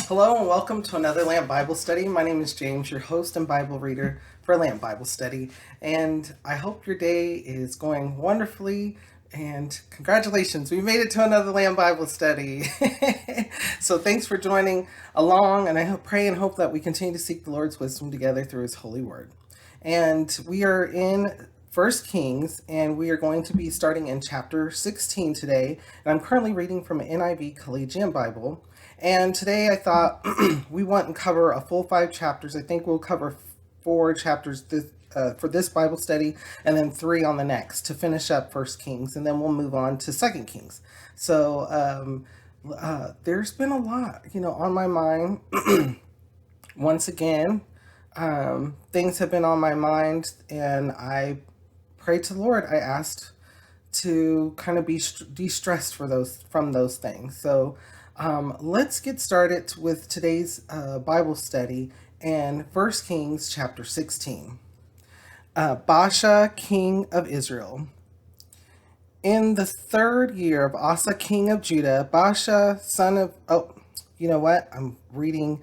Hello and welcome to another Lamp Bible Study. My name is James, your host and Bible reader for Lamp Bible Study. And I hope your day is going wonderfully. And congratulations, we made it to another Lamp Bible Study. So thanks for joining along. And I pray and hope that we continue to seek the Lord's wisdom together through His holy word. And we are in First Kings, and we are going to be starting in chapter 16 today. And I'm currently reading from an NIV Collegian Bible. And today I thought we want to cover a full 5 chapters. I think we'll cover 4 chapters for this Bible study, and then 3 on the next to finish up First Kings, and then we'll move on to Second Kings. So there's been a lot, on my mind. Once again, things have been on my mind, and I prayed to the Lord. I asked to kind of be de-stressed from those things. So let's get started with today's Bible study in 1 Kings chapter 16. Baasha, king of Israel. In the 3rd year of Asa, king of Judah, Baasha, son of... Oh, you know what? I'm reading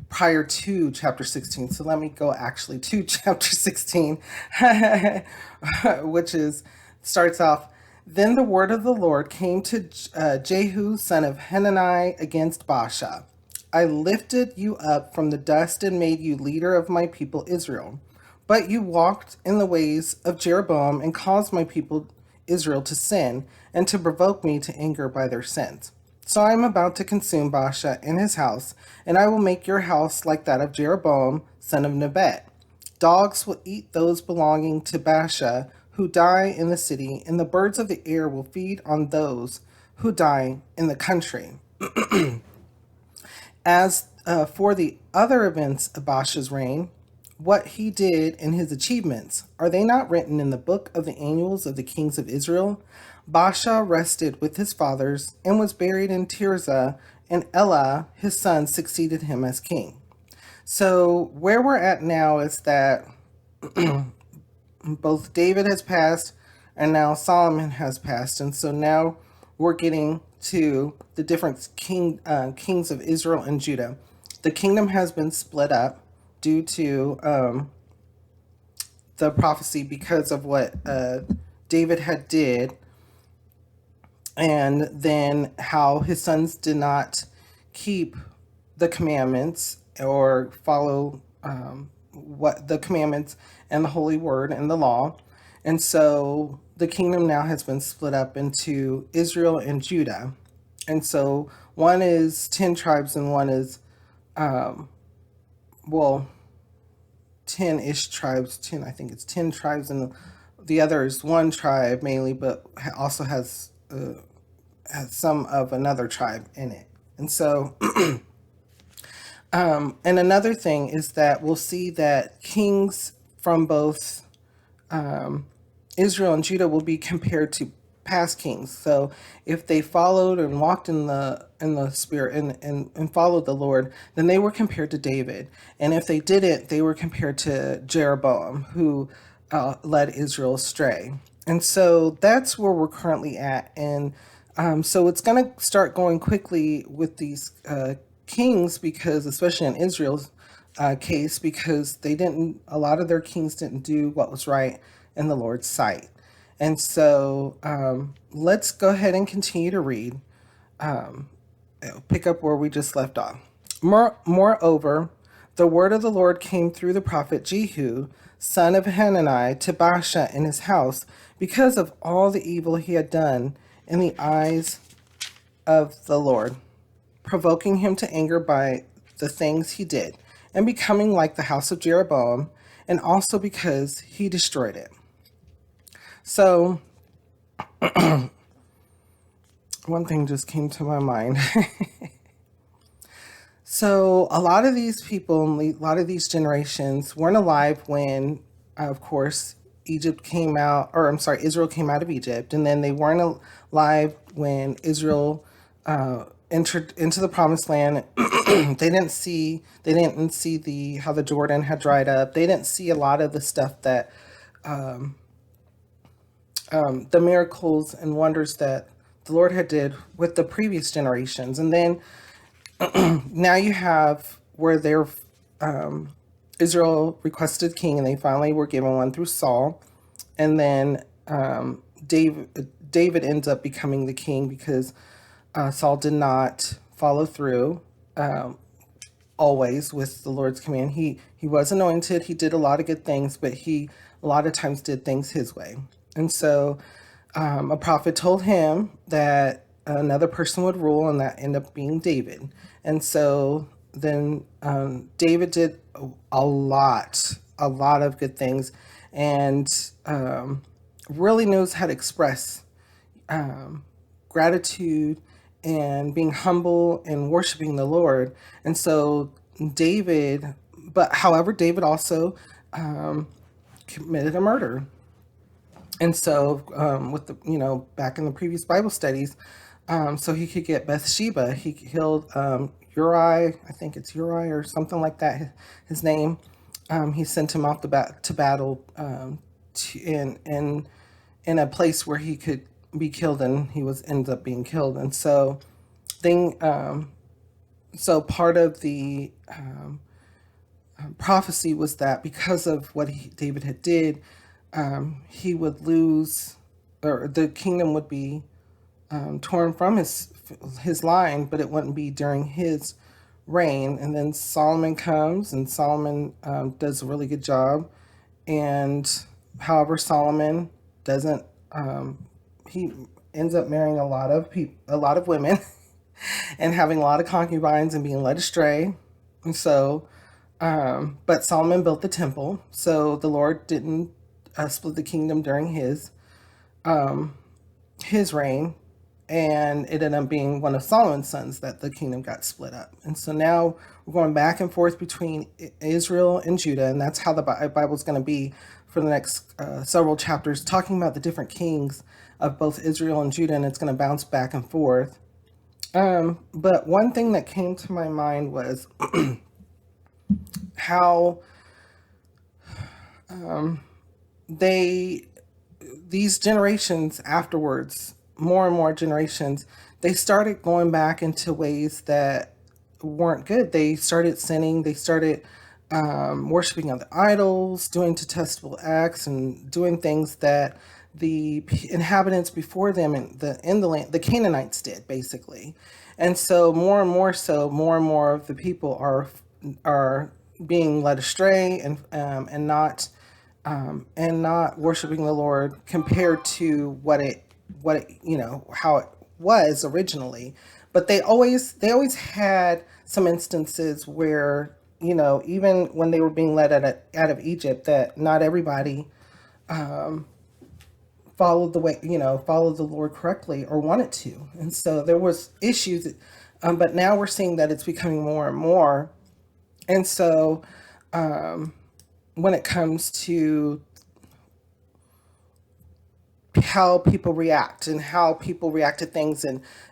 prior to chapter 16. So let me go actually to chapter 16, which starts off, Then the word of the Lord came to Jehu, son of Hanani, against Baasha. I lifted you up from the dust and made you leader of my people Israel. But you walked in the ways of Jeroboam and caused my people Israel to sin and to provoke me to anger by their sins. So I am about to consume Baasha and his house, and I will make your house like that of Jeroboam, son of Nebat. Dogs will eat those belonging to Baasha who die in the city, and the birds of the air will feed on those who die in the country. As for the other events of Baasha's reign, what he did and his achievements, are they not written in the book of the annals of the kings of Israel? Baasha rested with his fathers and was buried in Tirzah, and Elah, his son, succeeded him as king. So where we're at now is that both David has passed and now Solomon has passed. And so now we're getting to the different kings of Israel and Judah. The kingdom has been split up due to the prophecy because of what David had did, and then how his sons did not keep the commandments or follow what the commandments and the holy word and the law. And so the kingdom now has been split up into Israel and Judah. And so one is 10 tribes and one is 10-ish tribes. 10, I think it's 10 tribes, and the other is one tribe mainly, but also has some of another tribe in it. And so and another thing is that we'll see that kings from both Israel and Judah will be compared to past kings. So if they followed and walked in the spirit and followed the Lord, then they were compared to David. And if they didn't, they were compared to Jeroboam, who led Israel astray. And so that's where we're currently at. And so it's going to start going quickly with these kings, because especially in Israel's case, because a lot of their kings didn't do what was right in the Lord's sight. And so let's go ahead and continue to read. Pick up where we just left off. Moreover, the word of the Lord came through the prophet Jehu, son of Hanani, to Baasha and his house, because of all the evil he had done in the eyes of the Lord, provoking him to anger by the things he did, and becoming like the house of Jeroboam, and also because he destroyed it. So, one thing just came to my mind. So, a lot of these people, a lot of these generations weren't alive when, of course, Israel came out of Egypt, and then they weren't alive when Israel entered into the promised land. They didn't see how the Jordan had dried up. They didn't see a lot of the stuff that the miracles and wonders that the Lord had did with the previous generations. And then Now you have where Israel requested king, and they finally were given one through Saul, and then David ends up becoming the king because Saul did not follow through always with the Lord's command. He was anointed. He did a lot of good things, but he a lot of times did things his way. And so a prophet told him that another person would rule, and that ended up being David. And so then David did a lot of good things, and really knows how to express gratitude and being humble and worshiping the Lord. And so David also committed a murder. And so, with the back in the previous Bible studies, so he could get Bathsheba, he killed Uriah. I think it's Uriah or something like that. His name. He sent him off to battle in a place where he could be killed, and he ends up being killed. And so, thing. So part of the prophecy was that because of what David had did, he would lose, or the kingdom would be torn from his line, but it wouldn't be during his reign. And then Solomon comes, and Solomon does a really good job. And however, Solomon doesn't. He ends up marrying a lot of women, and having a lot of concubines and being led astray. And so, but Solomon built the temple, so the Lord didn't split the kingdom during his reign, and it ended up being one of Solomon's sons that the kingdom got split up. And so now we're going back and forth between Israel and Judah, and that's how the Bible's going to be for the next several chapters, talking about the different kings of both Israel and Judah, and it's going to bounce back and forth. But one thing that came to my mind was how these generations afterwards, more and more generations, they started going back into ways that weren't good. They started sinning. They started worshiping other idols, doing detestable acts, and doing things that the inhabitants before them in the land, the Canaanites, did basically. And so more and more of the people are being led astray, and not worshiping the Lord compared to what it how it was originally. But they always had some instances where, even when they were being led out of Egypt, that not everybody followed the Lord correctly or wanted to. And so there was issues, but now we're seeing that it's becoming more and more. And so when it comes to how people react to things,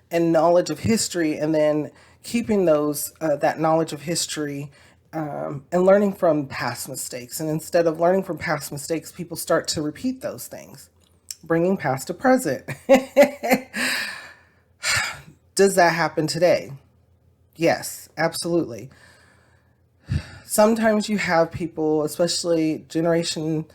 and knowledge of history, and then keeping that knowledge of history, and learning from past mistakes. And instead of learning from past mistakes, people start to repeat those things, bringing past to present. Does that happen today? Yes, absolutely. Sometimes you have people, especially generation,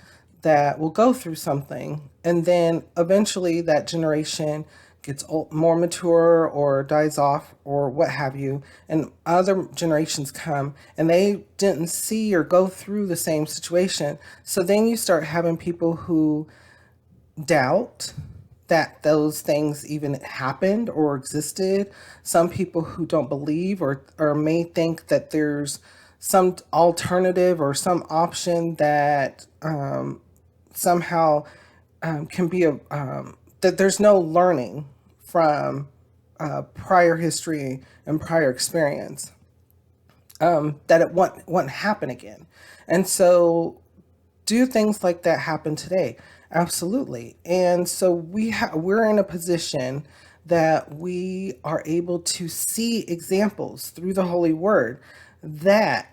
that will go through something, and then eventually that generation gets more mature or dies off or what have you, and other generations come and they didn't see or go through the same situation. So then you start having people who doubt that those things even happened or existed. Some people who don't believe, or may think that there's some alternative or some option that somehow can be that there's no learning from prior history and prior experience, that it won't happen again. And so, do things like that happen today? Absolutely. And so we're in a position that we are able to see examples through the Holy Word, that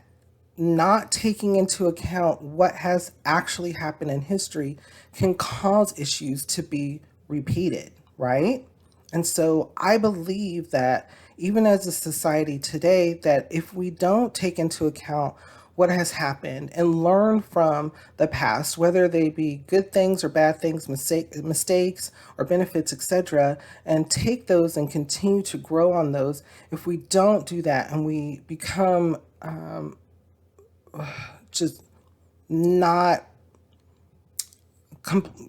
not taking into account what has actually happened in history can cause issues to be repeated, right? And so I believe that even as a society today, that if we don't take into account what has happened and learn from the past, whether they be good things or bad things, mistakes or benefits, etc., and take those and continue to grow on those, if we don't do that and we become just not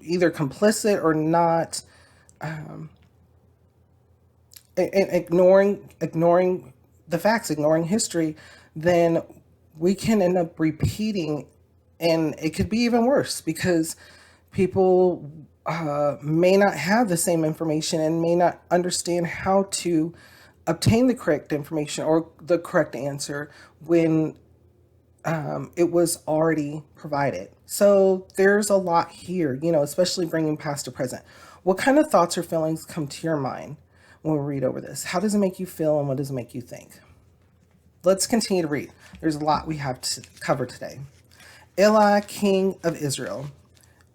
either complicit or not, ignoring the facts, ignoring history, then we can end up repeating, and it could be even worse because people may not have the same information and may not understand how to obtain the correct information or the correct answer when it was already provided. So there's a lot here, especially bringing past to present. What kind of thoughts or feelings come to your mind when we read over this? How does it make you feel and what does it make you think? Let's continue to read. There's a lot we have to cover today. Elah, king of Israel.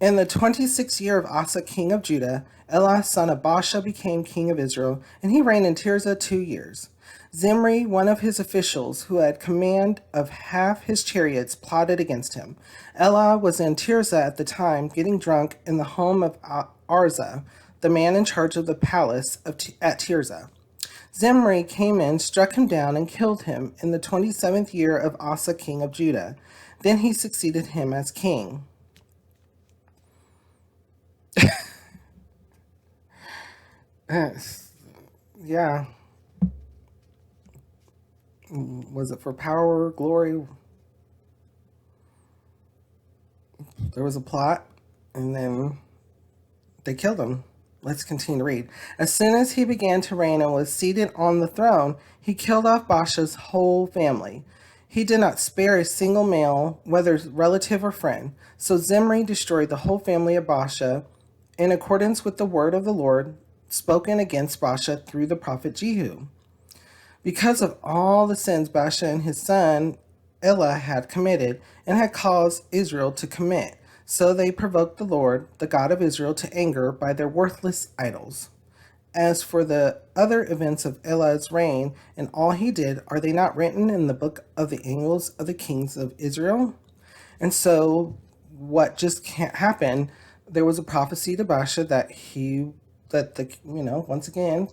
In the 26th year of Asa, king of Judah, Elah, son of Baasha, became king of Israel, and he reigned in Tirzah 2 years. Zimri, one of his officials, who had command of half his chariots, plotted against him. Elah was in Tirzah at the time, getting drunk in the home of Arza, the man in charge of the palace at Tirzah. Zimri came in, struck him down, and killed him in the 27th year of Asa, king of Judah. Then he succeeded him as king. Yeah. Was it for power, glory? There was a plot, and then they killed him. Let's continue to read. As soon as he began to reign and was seated on the throne, he killed off Baasha's whole family. He did not spare a single male, whether relative or friend. So Zimri destroyed the whole family of Baasha in accordance with the word of the Lord spoken against Baasha through the prophet Jehu. Because of all the sins Baasha and his son Elah had committed and had caused Israel to commit, so they provoked the Lord, the God of Israel, to anger by their worthless idols. As for the other events of Elah's reign and all he did, are they not written in the book of the annals of the kings of Israel? And so what just can't happen, there was a prophecy to Baasha once again,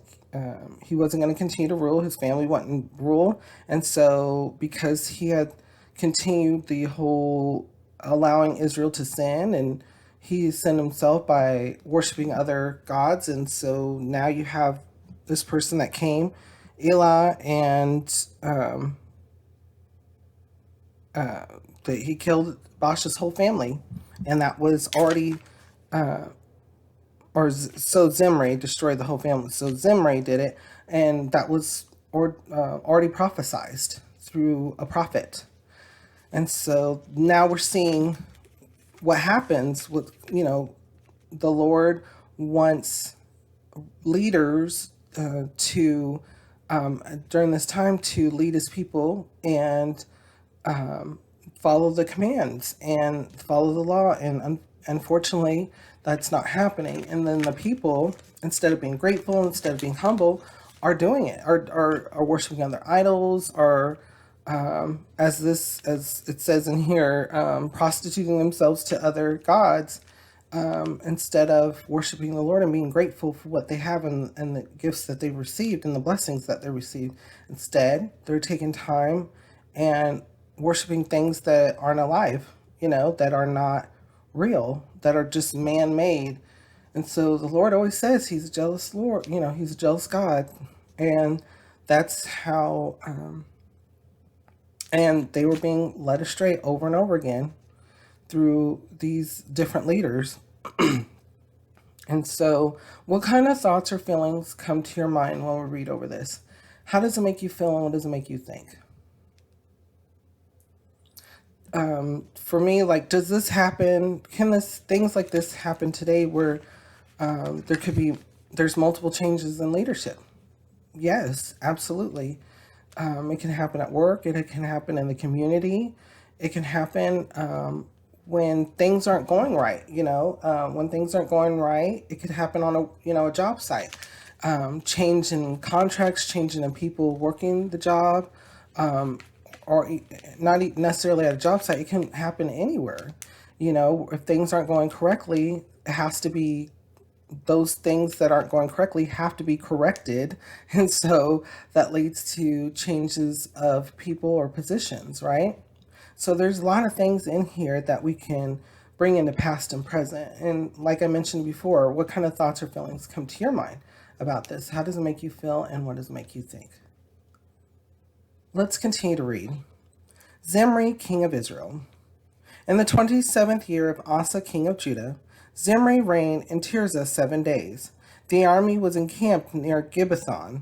he wasn't going to continue to rule. His family wouldn't rule. And so because he had continued the whole allowing Israel to sin, and he sinned himself by worshiping other gods. And so now you have this person that came, Elah, and he killed Baasha's whole family. And that was already, so Zimri destroyed the whole family. So Zimri did it, and that was already prophesied through a prophet. And so now we're seeing what happens with, the Lord wants leaders to, during this time, to lead his people and follow the commands and follow the law. And unfortunately, that's not happening. And then the people, instead of being grateful, instead of being humble, are doing it, are worshiping other idols, are as it says in here, prostituting themselves to other gods, instead of worshiping the Lord and being grateful for what they have and the gifts that they've received and the blessings that they received. Instead, they're taking time and worshiping things that aren't alive, that are not real, that are just man-made. And so the Lord always says he's a jealous Lord, he's a jealous God. And that's how... and they were being led astray over and over again through these different leaders. And so what kind of thoughts or feelings come to your mind when we read over this? How does it make you feel and what does it make you think? For me, does this happen? Can things like this happen today where there's multiple changes in leadership? Yes, absolutely. It can happen at work. It can happen in the community. It can happen when things aren't going right. When things aren't going right, it could happen on a job site. change in contracts, changing in people working the job, or not necessarily at a job site. It can happen anywhere. If things aren't going correctly, it has to be those things that aren't going correctly have to be corrected. And so that leads to changes of people or positions, right? So there's a lot of things in here that we can bring into past and present. And like I mentioned before, what kind of thoughts or feelings come to your mind about this? How does it make you feel, and what does it make you think? Let's continue to read. Zimri, king of Israel. In the 27th year of Asa, king of Judah, Zimri reigned in Tirzah 7 days. The army was encamped near Gibbethon,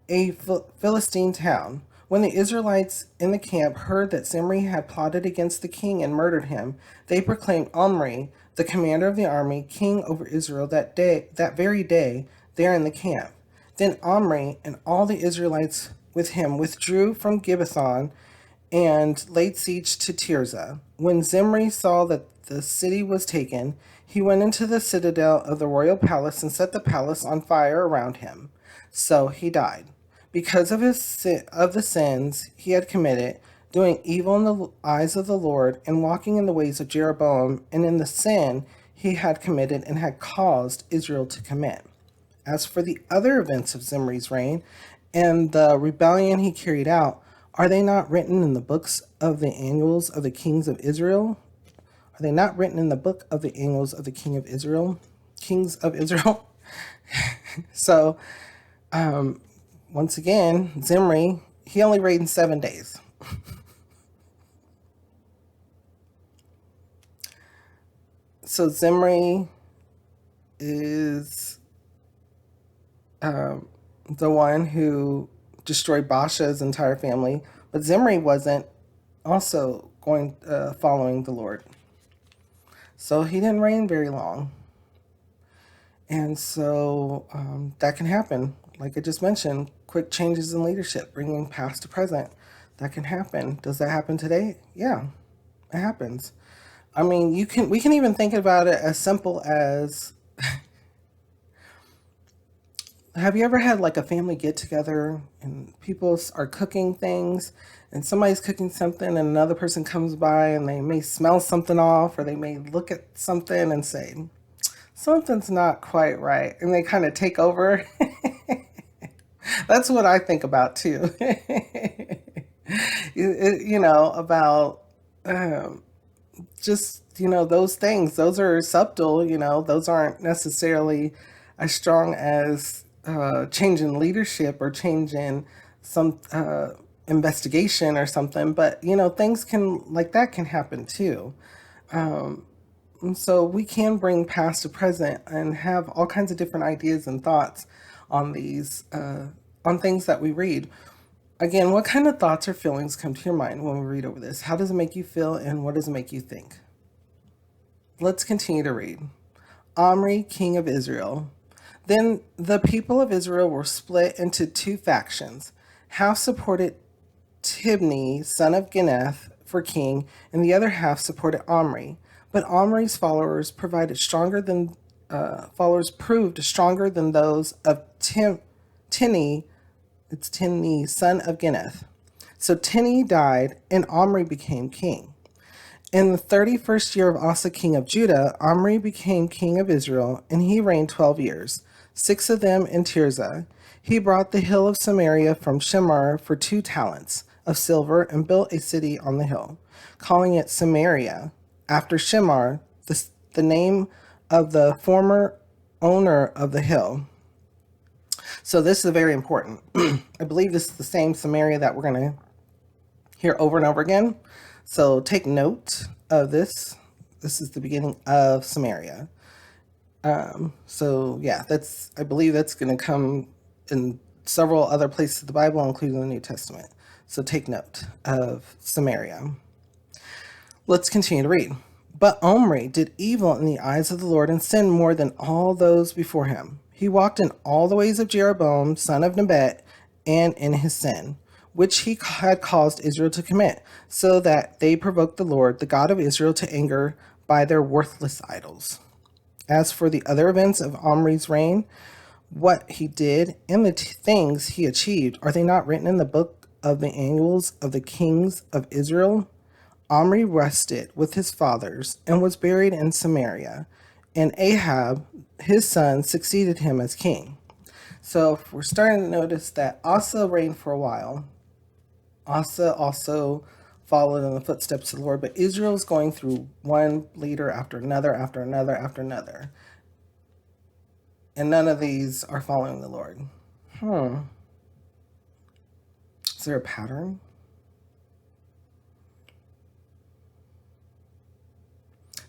a Philistine town. When the Israelites in the camp heard that Zimri had plotted against the king and murdered him, they proclaimed Omri, the commander of the army, king over Israel that very day, there in the camp. Then Omri and all the Israelites with him withdrew from Gibbethon and laid siege to Tirzah. When Zimri saw that the city was taken, he went into the citadel of the royal palace and set the palace on fire around him. So he died. Because of the sins he had committed, doing evil in the eyes of the Lord, and walking in the ways of Jeroboam, and in the sin he had committed and had caused Israel to commit. As for the other events of Zimri's reign and the rebellion he carried out, are they not written in the books of the annals of the kings of Israel? Are they not written in the book of the annals of the kings of Israel? So, once again, Zimri, he only reigned in 7 days. So Zimri is the one who destroyed Baasha's entire family, but Zimri wasn't also following the Lord. So he didn't reign very long. And so that can happen. Like I just mentioned, quick changes in leadership, bringing past to present. That can happen. Does that happen today? Yeah, it happens. I mean, we can even think about it as simple as have you ever had like a family get together and people are cooking things and somebody's cooking something and another person comes by and they may smell something off, or they may look at something and say, something's not quite right, and they kind of take over? That's what I think about too. About just, those things. Those are subtle, those aren't necessarily as strong as change in leadership or change in some investigation or something. But, things like that can happen too. And so we can bring past to present and have all kinds of different ideas and thoughts on these, on things that we read. Again, what kind of thoughts or feelings come to your mind when we read over this? How does it make you feel, and what does it make you think? Let's continue to read. Omri, king of Israel. Then the people of Israel were split into 2 factions. Half supported Tibni, son of Gineth, for king, and the other half supported Omri. But Omri's followers proved stronger than those of Tini. It's Tini, son of Gineth. So Tini died, and Omri became king. In the 31st year of Asa, king of Judah, Omri became king of Israel, and he reigned 12 years, 6 of them in Tirzah. He brought the hill of Samaria from Shemar for 2 talents of silver and built a city on the hill, calling it Samaria, after Shemar, the name of the former owner of the hill. So this is very important. I believe this is the same Samaria that we're going to hear over and over again. So take note of this. This is the beginning of Samaria. So yeah, I believe that's going to come in several other places of the Bible, including the New Testament. So take note of Samaria. Let's continue to read. But Omri did evil in the eyes of the Lord and sinned more than all those before him. He walked in all the ways of Jeroboam, son of Nebat, and in his sin, which he had caused Israel to commit, so that they provoked the Lord, the God of Israel, to anger by their worthless idols. As for the other events of Omri's reign, what he did and the things he achieved, are they not written in the book of the annals of the kings of Israel? Omri rested with his fathers and was buried in Samaria, and Ahab, his son, succeeded him as king. So we're starting to notice that Asa reigned for a while. Asa also followed in the footsteps of the Lord, but Israel's going through one leader after another, after another, after another. And none of these are following the Lord. Is there a pattern?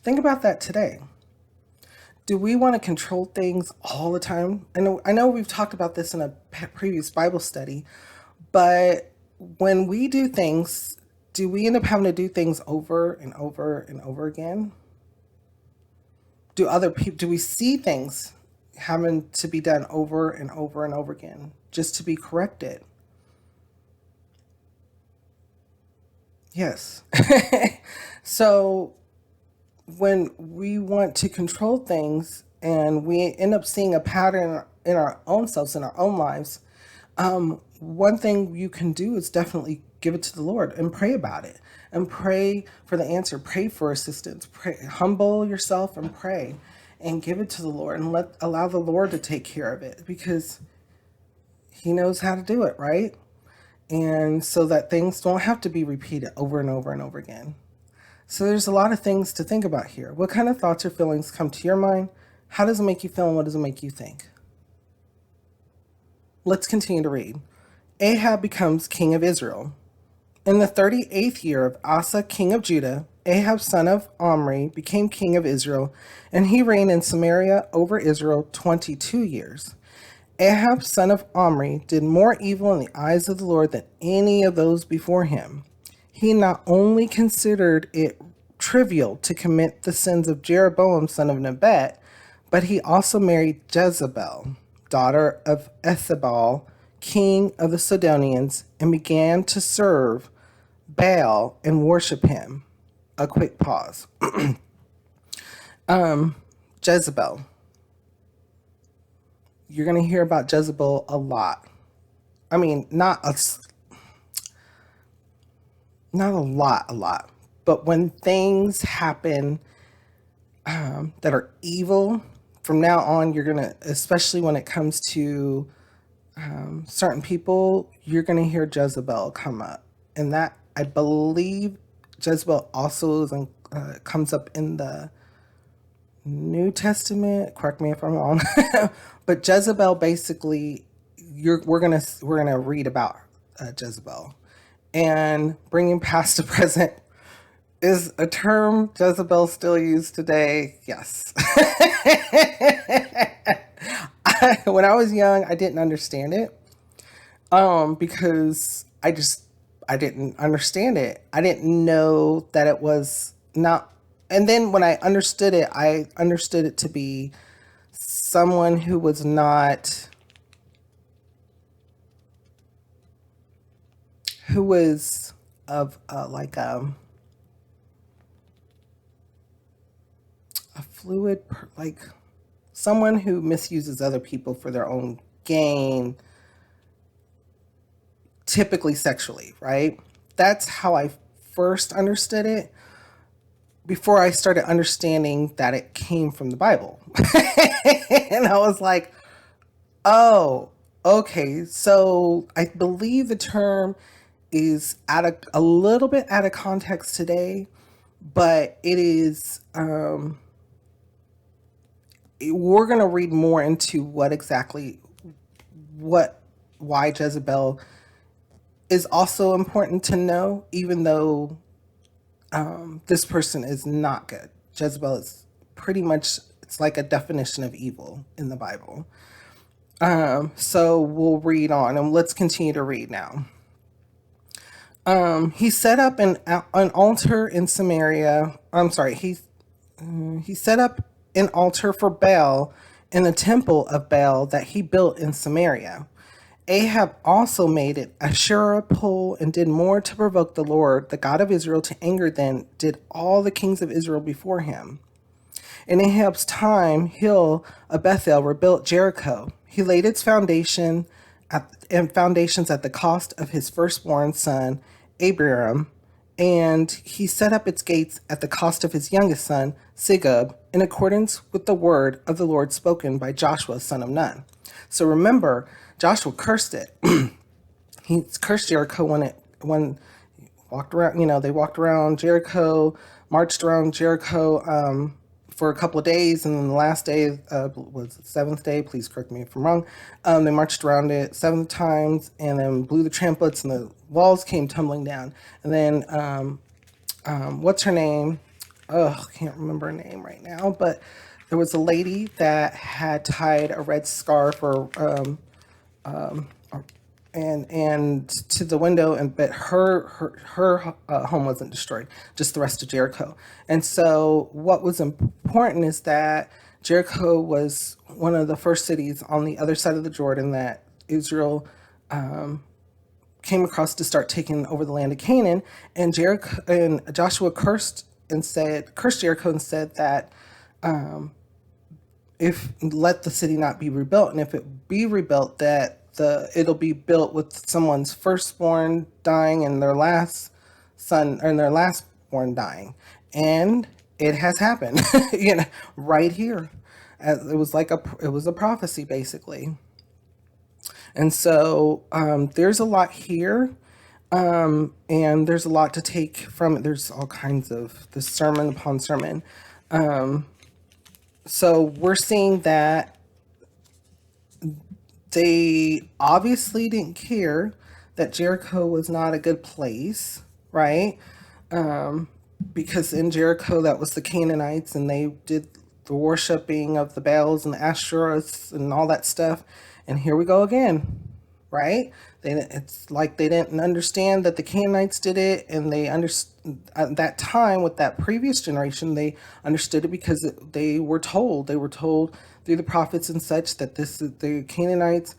Think about that today. Do we want to control things all the time? I know we've talked about this in a previous Bible study, but when we do things, do we end up having to do things over and over and over again? Do other people, do we see things having to be done over and over and over again just to be corrected? Yes. So when we want to control things and we end up seeing a pattern in our own selves, in our own lives, one thing you can do is definitely give it to the Lord and pray about it and pray for the answer, pray for assistance, pray, humble yourself and pray and give it to the Lord and allow the Lord to take care of it, because he knows how to do it, right? And so that things don't have to be repeated over and over and over again. So there's a lot of things to think about here. What kind of thoughts or feelings come to your mind? How does it make you feel, and what does it make you think? Let's continue to read. Ahab becomes king of Israel. In the 38th year of Asa, king of Judah, Ahab, son of Omri, became king of Israel, and he reigned in Samaria over Israel 22 years. Ahab, son of Omri, did more evil in the eyes of the Lord than any of those before him. He not only considered it trivial to commit the sins of Jeroboam, son of Nebat, but he also married Jezebel, daughter of Ethbaal, king of the Sidonians, and began to serve Baal and worship him. A quick pause. Jezebel. You're going to hear about Jezebel a lot. I mean, not a lot. But when things happen that are evil, from now on, you're going to, especially when it comes to certain people, you're going to hear Jezebel come up. And that, I believe, Jezebel also comes up in the New Testament. Correct me if I'm wrong. But Jezebel, basically, we're gonna read about Jezebel. And bringing past to present, is a term Jezebel still used today? Yes. When I was young, I didn't understand it, because I didn't understand it. I didn't know that it was not. And then when I understood it to be someone who was not, who was of a fluid, like someone who misuses other people for their own gain, typically sexually, right? That's how I first understood it, before I started understanding that it came from the Bible. And I was like, oh, okay. So I believe the term is a little bit out of context today, but it is, we're going to read more into why Jezebel is also important to know, even though this person is not good. Jezebel is pretty much, it's like a definition of evil in the Bible. So we'll read on, and let's continue to read now. He set up an altar in Samaria. I'm sorry. He set up an altar for Baal in the temple of Baal that he built in Samaria. Ahab also made it a Asherah pole and did more to provoke the Lord, the God of Israel, to anger than did all the kings of Israel before him. In Ahab's time, Hill of Bethel rebuilt Jericho. He laid its foundations at the cost of his firstborn son, Abiram, and he set up its gates at the cost of his youngest son, Segub, in accordance with the word of the Lord spoken by Joshua, son of Nun. So remember, Joshua cursed it. He cursed Jericho when walked around. They walked around Jericho, marched around Jericho for a couple of days, and then the last day was the seventh day. Please correct me if I'm wrong. They marched around it 7 times, and then blew the trumpets, and the walls came tumbling down. And then what's her name? Oh, I can't remember her name right now, but there was a lady that had tied a red scarf or and to the window, but her home wasn't destroyed, just the rest of Jericho. And so what was important is that Jericho was one of the first cities on the other side of the Jordan that Israel came across to start taking over the land of Canaan. And Joshua cursed Jericho and said that if let the city not be rebuilt, and if it be rebuilt, that it'll be built with someone's firstborn dying and their last son and their lastborn dying. And it has happened, right here. It was a prophecy, basically. And so there's a lot here, and there's a lot to take from it. There's all kinds of this sermon upon sermon. So we're seeing that they obviously didn't care that Jericho was not a good place, right? Because in Jericho, that was the Canaanites, and they did the worshiping of the Baals and the Ashtoreths and all that stuff. And here we go again, right? It's like they didn't understand that the Canaanites did it, and at that time with that previous generation, they understood it because they were told through the prophets and such that the Canaanites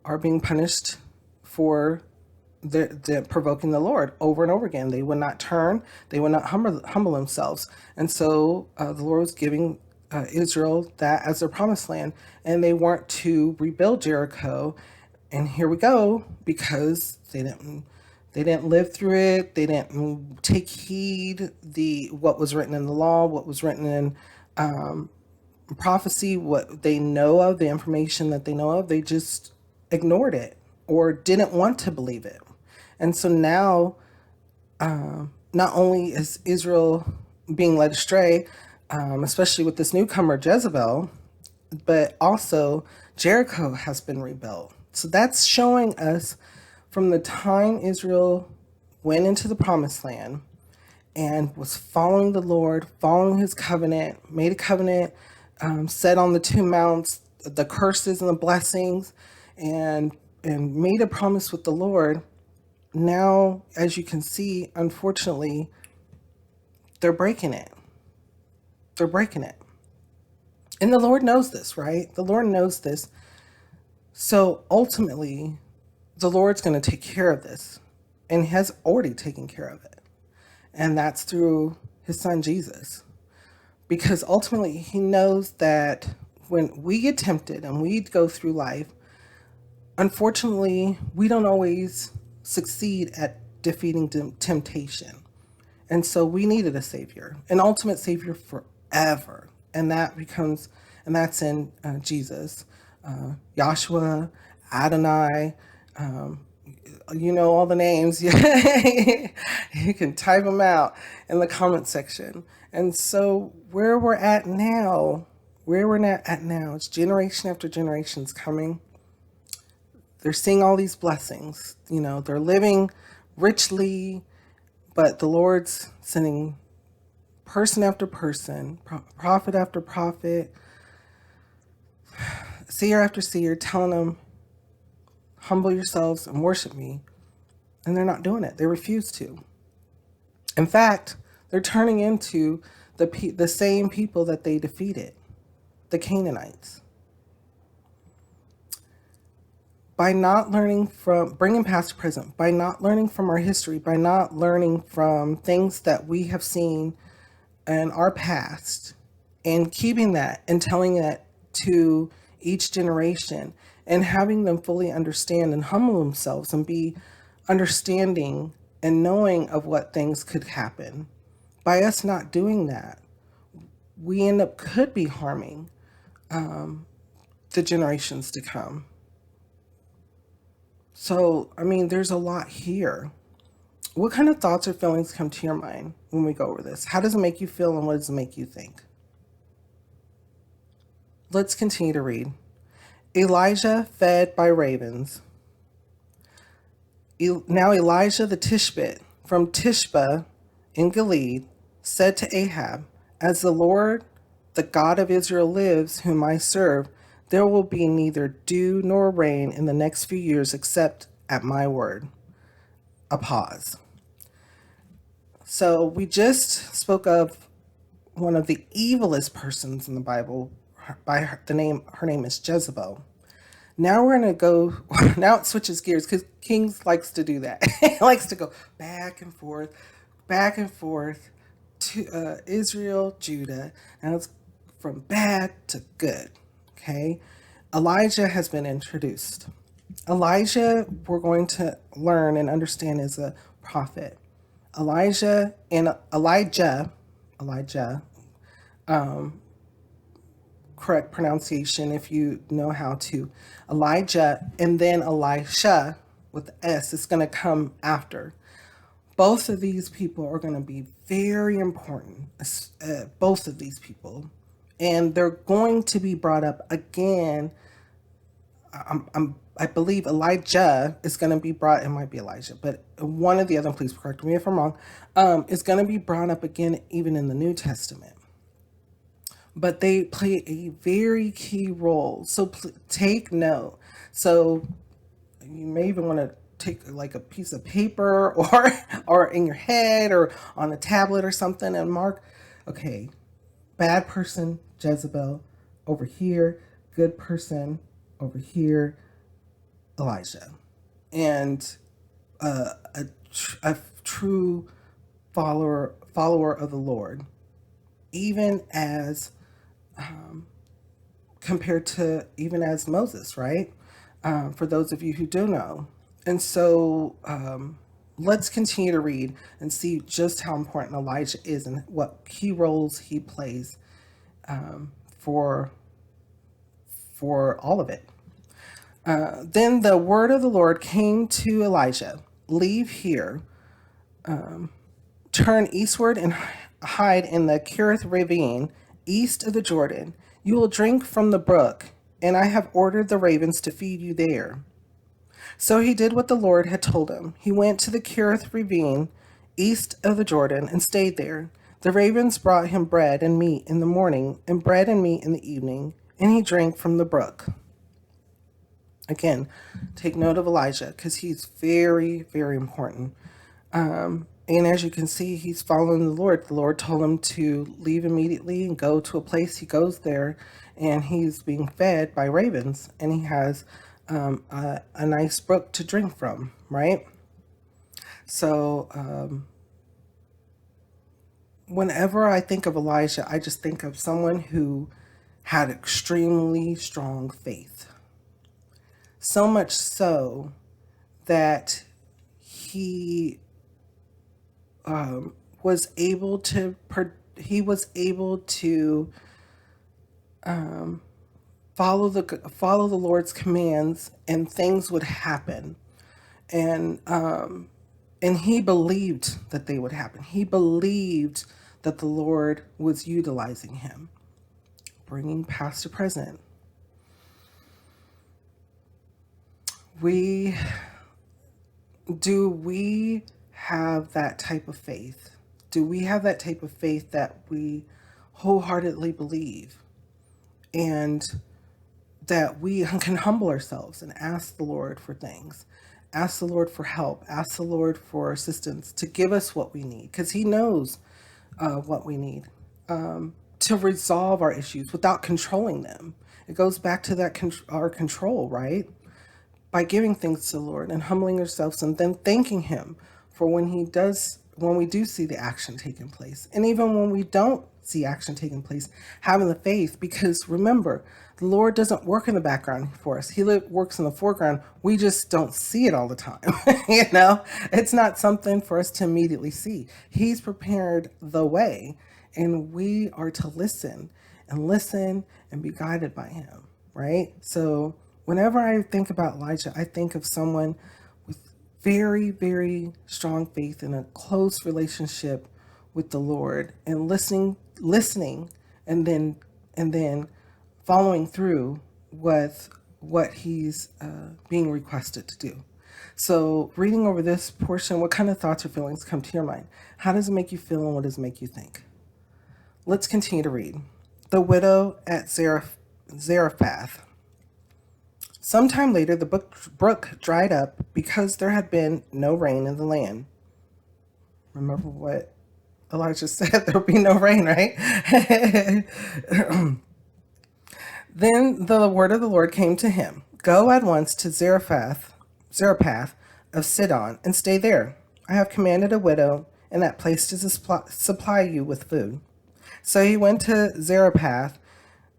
are being punished for the provoking the Lord over and over again. They would not turn, they would not humble themselves, and so the Lord was giving Israel that as their promised land, and they weren't to rebuild Jericho. And here we go, because they didn't live through it. They didn't take heed what was written in the law, what was written in prophecy, what they know of, the information that they know of. They just ignored it or didn't want to believe it. And so now, not only is Israel being led astray, especially with this newcomer Jezebel, but also Jericho has been rebuilt. So that's showing us from the time Israel went into the promised land and was following the Lord, following his covenant, made a covenant, set on the 2 mounts, the curses and the blessings, and made a promise with the Lord. Now, as you can see, unfortunately, they're breaking it. They're breaking it. And the Lord knows this, right? The Lord knows this. So ultimately, the Lord's going to take care of this, and has already taken care of it. And that's through his son, Jesus. Because ultimately, he knows that when we get tempted and we go through life, unfortunately, we don't always succeed at defeating temptation. And so we needed a savior, an ultimate savior forever. And that's in Jesus. Joshua, Adonai, all the names. You can type them out in the comment section. And so where we're at now, it's generation after generation's coming. They're seeing all these blessings. They're living richly, but the Lord's sending person after person, prophet after prophet, seer after seer, telling them, humble yourselves and worship me. And they're not doing it. They refuse to. In fact, they're turning into the same people that they defeated, the Canaanites. By not learning from, bringing past to present, by not learning from our history, by not learning from things that we have seen in our past, and keeping that and telling that to each generation and having them fully understand and humble themselves and be understanding and knowing of what things could happen. By us not doing that, we end up could be harming the generations to come. So, I mean, there's a lot here. What kind of thoughts or feelings come to your mind when we go over this? How does it make you feel and what does it make you think? Let's continue to read. Elijah fed by ravens. Now Elijah the Tishbite from Tishbe in Gilead said to Ahab, "As the Lord, the God of Israel lives, whom I serve, there will be neither dew nor rain in the next few years except at my word." A pause. So we just spoke of one of the evilest persons in the Bible by her name is Jezebel. Now we're going to go, now it switches gears because Kings likes to do that. He likes to go back and forth to Israel, Judah. Now it's from bad to good. Okay. Elijah has been introduced. Elijah, we're going to learn and understand, is a prophet. Elijah, correct pronunciation if you know how to. Elijah and then Elisha with the S is going to come after. Both of these people are going to be very important, both of these people. And they're going to be brought up again. I believe Elijah is going to be brought, it might be Elijah, but one of the other, please correct me if I'm wrong, is going to be brought up again even in the New Testament. But they play a very key role. So take note. So you may even want to take like a piece of paper or in your head or on a tablet or something and mark, okay, bad person, Jezebel, over here, good person, over here, Elijah. And a true follower of the Lord, even as compared to even as Moses, right? For those of you who do know. And so let's continue to read and see just how important Elijah is and what key roles he plays for all of it. Then the word of the Lord came to Elijah, "Leave here, turn eastward and hide in the Kerith ravine east of the Jordan. You will drink from the brook, and I have ordered the ravens to feed you there." So he did what the Lord had told him. He went to the Kerith ravine east of the Jordan and stayed there. The ravens brought him bread and meat in the morning and bread and meat in the evening, and he drank from the brook. Again, take note of Elijah because he's very, very important. And as you can see, he's following the Lord. The Lord told him to leave immediately and go to a place. He goes there, and he's being fed by ravens, and he has a nice brook to drink from, right? So whenever I think of Elijah, I just think of someone who had extremely strong faith. So much so that he was able to follow the Lord's commands, and things would happen, and he believed that they would happen. He believed that the Lord was utilizing him, bringing past to present. We have that type of faith? Do we have that type of faith that we wholeheartedly believe and that we can humble ourselves and ask the Lord for things, ask the Lord for help, ask the Lord for assistance to give us what we need, because he knows what we need to resolve our issues without controlling them. It goes back to that our control, right? By giving things to the Lord and humbling ourselves and then thanking him for when we do see the action taking place. And even when we don't see action taking place, having the faith, because remember, the Lord doesn't work in the background for us. He works in the foreground. We just don't see it all the time. It's not something for us to immediately see. He's prepared the way, and we are to listen and be guided by him, right? So whenever I think about Elijah, I think of someone with very, very strong faith and a close relationship with the Lord, and listening, and then following through with what he's being requested to do. So, reading over this portion, what kind of thoughts or feelings come to your mind? How does it make you feel, and what does it make you think? Let's continue to read. The widow at Zarapath. Sometime later, the brook dried up because there had been no rain in the land. Remember what Elijah said, there will be no rain, right? Then the word of the Lord came to him. Go at once to Zarapath of Sidon, and stay there. I have commanded a widow in that place to supply you with food. So he went to Zarapath.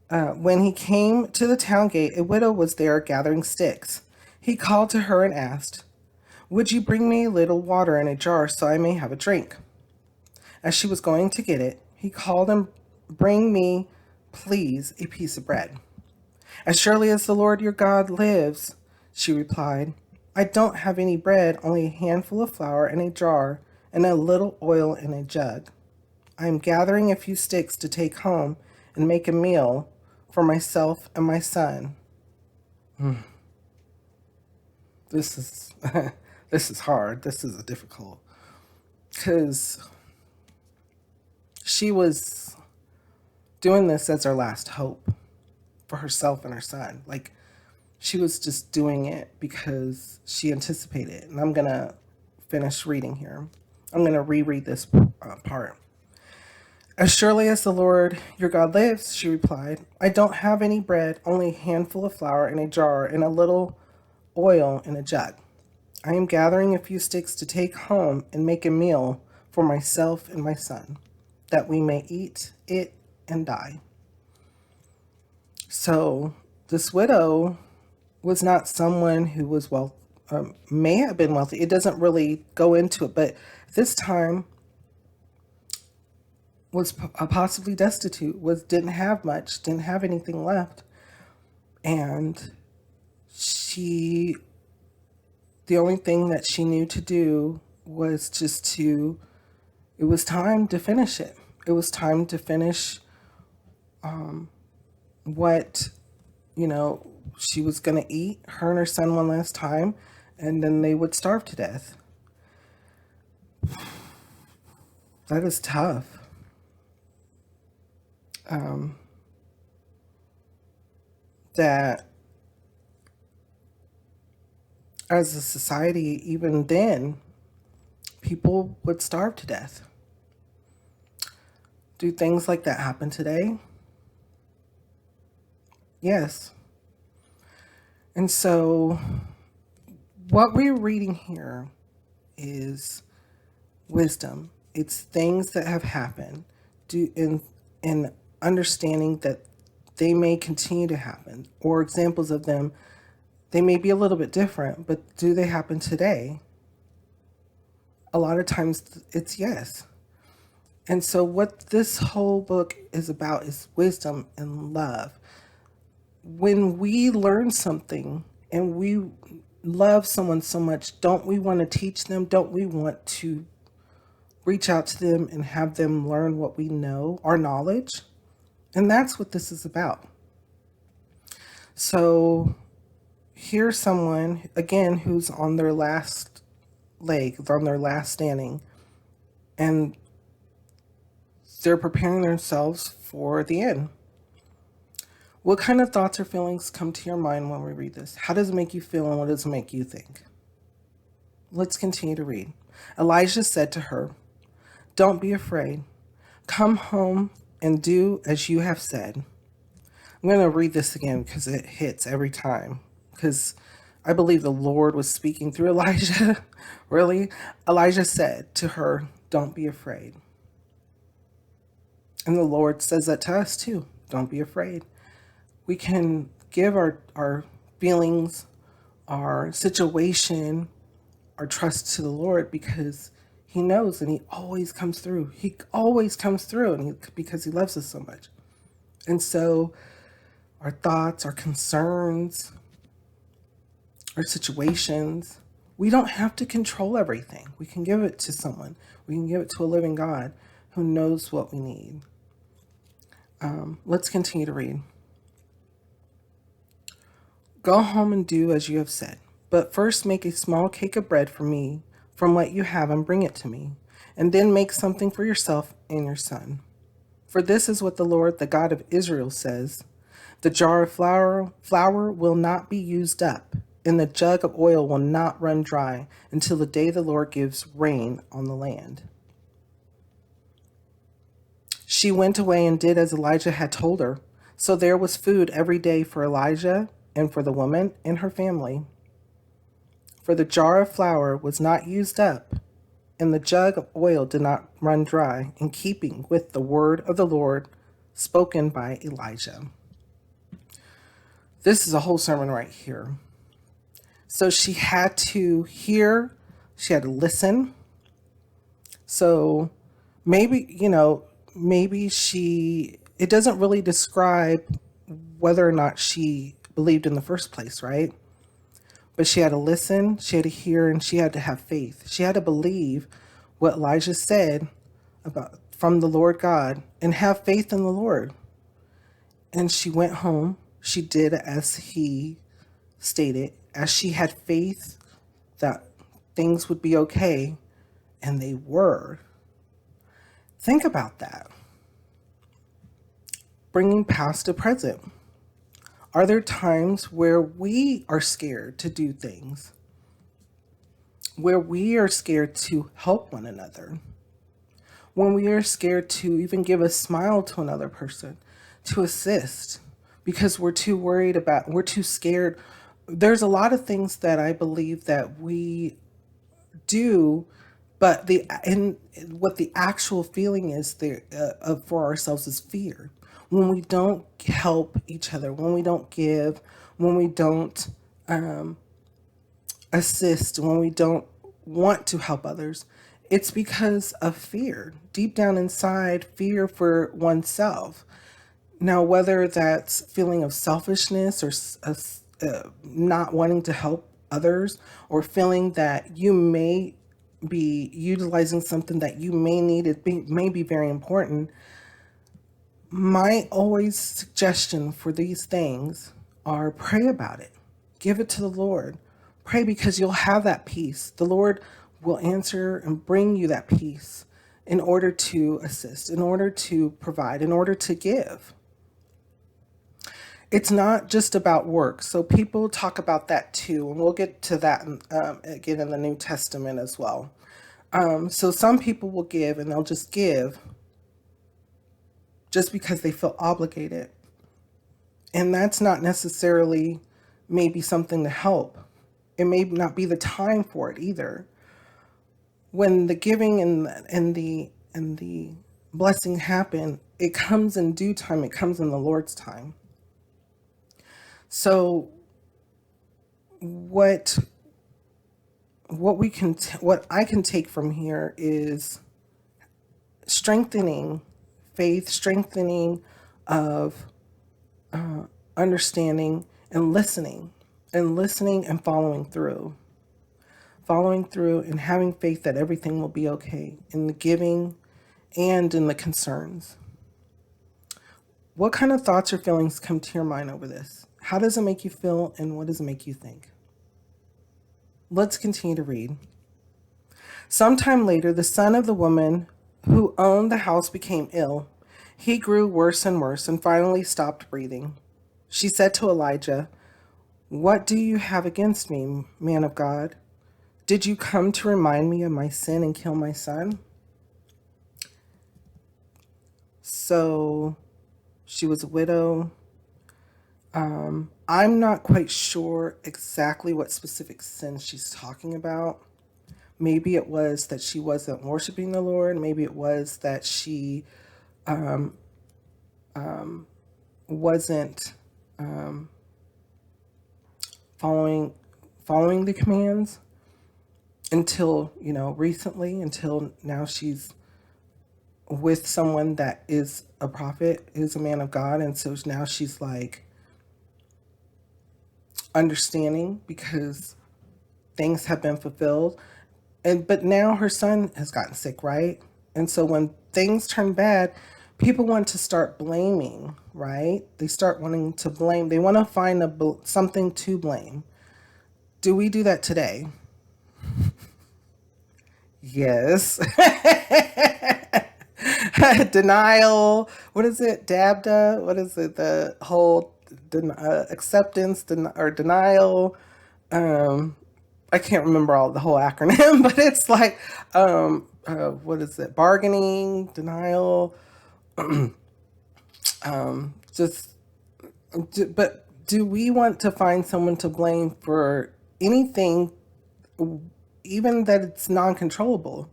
When he came to the town gate, a widow was there gathering sticks. He called to her and asked, would you bring me a little water in a jar so I may have a drink? As she was going to get it, he called and bring me, please, a piece of bread. As surely as the Lord your God lives, she replied, I don't have any bread, only a handful of flour in a jar and a little oil in a jug. I am gathering a few sticks to take home and make a meal for myself and my son. This is this is hard. This is difficult, because she was doing this as her last hope for herself and her son. Like, she was just doing it because she anticipated it. And I'm going to finish reading here. I'm going to reread this part. As surely as the Lord your God lives, she replied, I don't have any bread, only a handful of flour in a jar and a little oil in a jug. I am gathering a few sticks to take home and make a meal for myself and my son, that we may eat it and die. So this widow was not someone who was may have been wealthy. It doesn't really go into it, but this time was possibly destitute, didn't have much, didn't have anything left. And the only thing that she knew to do was it was time to finish it. It was time to finish what, she was going to eat, her and her son, one last time, and then they would starve to death. That is tough. That as a society, even then, people would starve to death. Do things like that happen today? Yes. And so what we're reading here is wisdom. It's things that have happened in understanding that they may continue to happen, or examples of them. They may be a little bit different, but do they happen today? A lot of times it's yes. And so what this whole book is about is wisdom and love. When we learn something and we love someone so much, don't we want to teach them? Don't we want to reach out to them and have them learn what we know, our knowledge? And that's what this is about. So here's someone, again, who's on their last leg, on their last standing, and they're preparing themselves for the end. What kind of thoughts or feelings come to your mind when we read this? How does it make you feel, and what does it make you think? Let's continue to read. Elijah said to her, don't be afraid. Come home and do as you have said. I'm going to read this again because it hits every time. Because I believe the Lord was speaking through Elijah. Really? Elijah said to her, don't be afraid. And the Lord says that to us too. Don't be afraid. We can give our feelings, our situation, our trust to the Lord because He knows and He always comes through. He always comes through because He loves us so much. And so our thoughts, our concerns, our situations, we don't have to control everything. We can give it to someone. We can give it to a living God who knows what we need. Let's continue to read. Go home and do as you have said. But first make a small cake of bread for me from what you have and bring it to me. And then make something for yourself and your son. For this is what the Lord, the God of Israel, says. The jar of flour will not be used up, and the jug of oil will not run dry until the day the Lord gives rain on the land. She went away and did as Elijah had told her. So there was food every day for Elijah and for the woman and her family. For the jar of flour was not used up, and the jug of oil did not run dry, in keeping with the word of the Lord spoken by Elijah. This is a whole sermon right here. So she had to hear, she had to listen. So maybe, it doesn't really describe whether or not she believed in the first place, right? But she had to listen, she had to hear, and she had to have faith. She had to believe what Elijah said about from the Lord God and have faith in the Lord. And she went home. She did as he stated, as she had faith that things would be okay, and they were. Think about that. Bringing past to present. Are there times where we are scared to do things? Where we are scared to help one another? When we are scared to even give a smile to another person, to assist, because we're too scared. There's a lot of things that I believe that we do, but what the actual feeling is there for ourselves is fear. When we don't help each other, when we don't give, when we don't assist, when we don't want to help others, it's because of fear. Deep down inside, fear for oneself. Now, whether that's feeling of selfishness or not wanting to help others, or feeling that you may be utilizing something that you may need, may be very important. My always suggestion for these things are pray about it. Give it to the Lord. Pray because you'll have that peace. The Lord will answer and bring you that peace in order to assist, in order to provide, in order to give. It's not just about work. So people talk about that too, and we'll get to that again in the New Testament as well. So some people will give and they'll just give just because they feel obligated. And that's not necessarily maybe something to help. It may not be the time for it either. When the giving and the blessing happen, it comes in due time. It comes in the Lord's time. So what I can take from here is strengthening faith, strengthening of understanding and listening and following through and having faith that everything will be okay in the giving and in the concerns. What kind of thoughts or feelings come to your mind over this? How does it make you feel, and what does it make you think? Let's continue to read. Sometime later, the son of the woman who owned the house became ill. He grew worse and worse and finally stopped breathing. She said to Elijah, "What do you have against me, man of God? Did you come to remind me of my sin and kill my son?" So she was a widow. I'm not quite sure exactly what specific sin she's talking about. Maybe it was that she wasn't worshiping the Lord. Maybe it was that she wasn't following the commands until, recently, until now she's with someone that is a prophet, is a man of God. And so now she's like understanding because things have been fulfilled. But now her son has gotten sick, right? And so when things turn bad, people want to start blaming, right? They start wanting to blame. They want to find something to blame. Do we do that today? Yes. Denial. What is it? Dabda. What is it? The whole acceptance or denial. I can't remember all the whole acronym, but it's like, what is it? Bargaining, denial. Just, but do we want to find someone to blame for anything, even that it's non-controllable?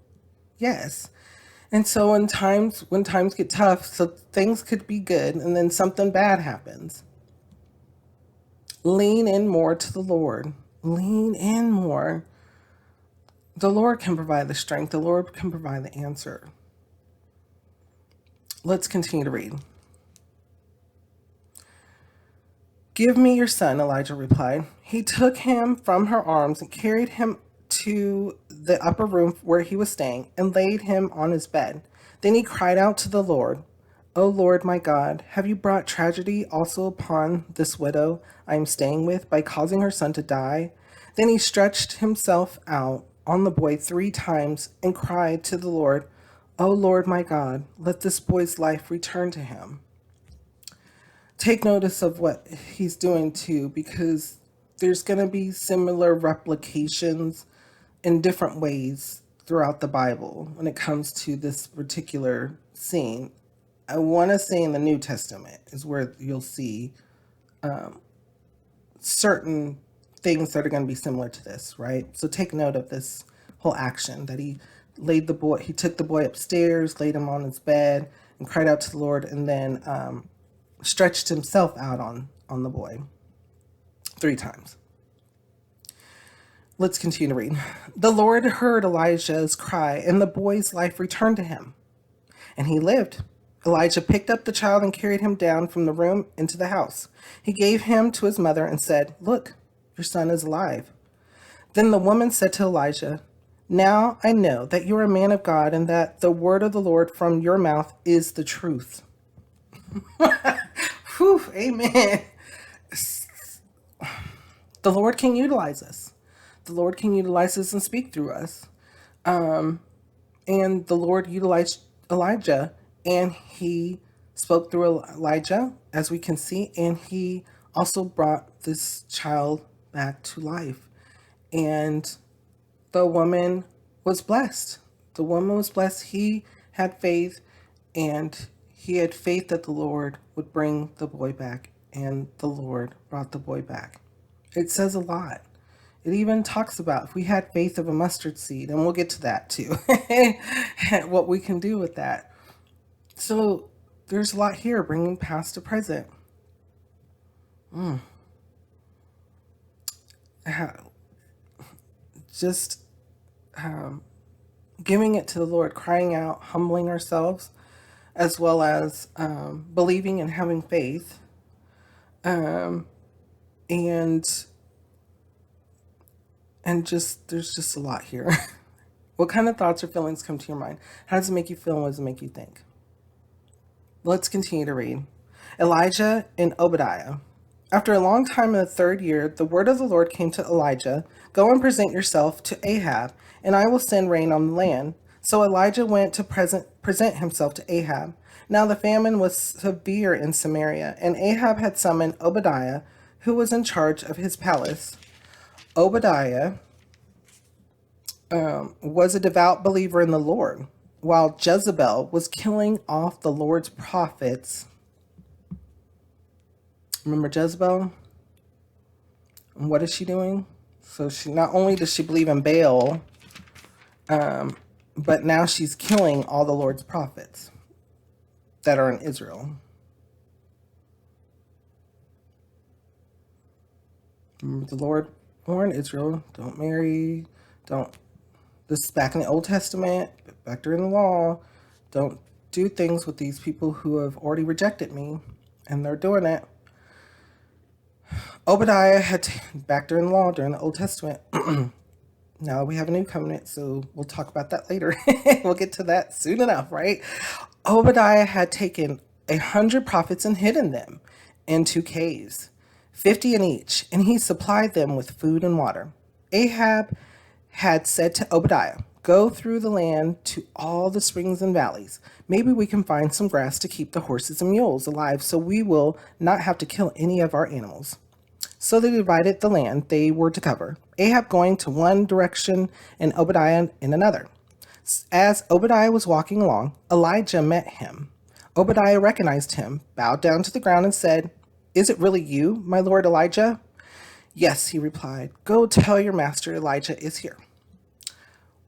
Yes. And so when times get tough, so things could be good and then something bad happens. Lean in more to the Lord. Lean in more. The Lord can provide the strength. The Lord can provide the answer. Let's continue to read. Give me your son, Elijah replied. He took him from her arms and carried him to the upper room where he was staying and laid him on his bed. Then he cried out to the Lord, O Lord my God, have you brought tragedy also upon this widow I am staying with by causing her son to die? Then he stretched himself out on the boy 3 times and cried to the Lord, O Lord my God, let this boy's life return to him. Take notice of what he's doing too, because there's going to be similar replications in different ways throughout the Bible when it comes to this particular scene. I want to say in the New Testament is where you'll see certain things that are going to be similar to this, right? So take note of this whole action that he took the boy upstairs, laid him on his bed, and cried out to the Lord, and then stretched himself out on the boy 3 times. Let's continue to read. The Lord heard Elijah's cry, and the boy's life returned to him, and he lived. Elijah picked up the child and carried him down from the room into the house. He gave him to his mother and said, Look, your son is alive. Then the woman said to Elijah, Now I know that you are a man of God and that the word of the Lord from your mouth is the truth. Whew, amen. The Lord can utilize us. The Lord can utilize us and speak through us. And the Lord utilized Elijah, and he spoke through Elijah, as we can see, and he also brought this child back to life. And the woman was blessed. The woman was blessed. He had faith, and he had faith that the Lord would bring the boy back, and the Lord brought the boy back. It says a lot. It even talks about if we had faith of a mustard seed, and we'll get to that too, what we can do with that. So there's a lot here, bringing past to present. Just giving it to the Lord, crying out, humbling ourselves, as well as believing and having faith. And just, there's just a lot here. What kind of thoughts or feelings come to your mind? How does it make you feel, and what does it make you think? Let's continue to read. Elijah and Obadiah. After a long time in the 3rd year, the word of the Lord came to Elijah, Go and present yourself to Ahab, and I will send rain on the land. So Elijah went to present himself to Ahab. Now the famine was severe in Samaria, and Ahab had summoned Obadiah, who was in charge of his palace. Obadiah was a devout believer in the Lord, while Jezebel was killing off the Lord's prophets. Remember Jezebel? And what is she doing? So she not only does she believe in Baal, but now she's killing all the Lord's prophets. that are in Israel. The Lord warned Israel, don't marry, don't, this is back in the Old Testament, back during the law, don't do things with these people who have already rejected me, and they're doing it. Obadiah had, back during the law, during the Old Testament, now we have a new covenant, so we'll talk about that later. We'll get to that soon enough, right? Obadiah had taken 100 prophets and hidden them in 2 caves, 50 in each, and he supplied them with food and water. Ahab had said to Obadiah, go through the land to all the springs and valleys. Maybe we can find some grass to keep the horses and mules alive so we will not have to kill any of our animals. So they divided the land they were to cover, Ahab going to one direction and Obadiah in another. As Obadiah was walking along, Elijah met him. Obadiah recognized him, bowed down to the ground, and said, is it really you, my lord Elijah? Yes, he replied. Go tell your master Elijah is here.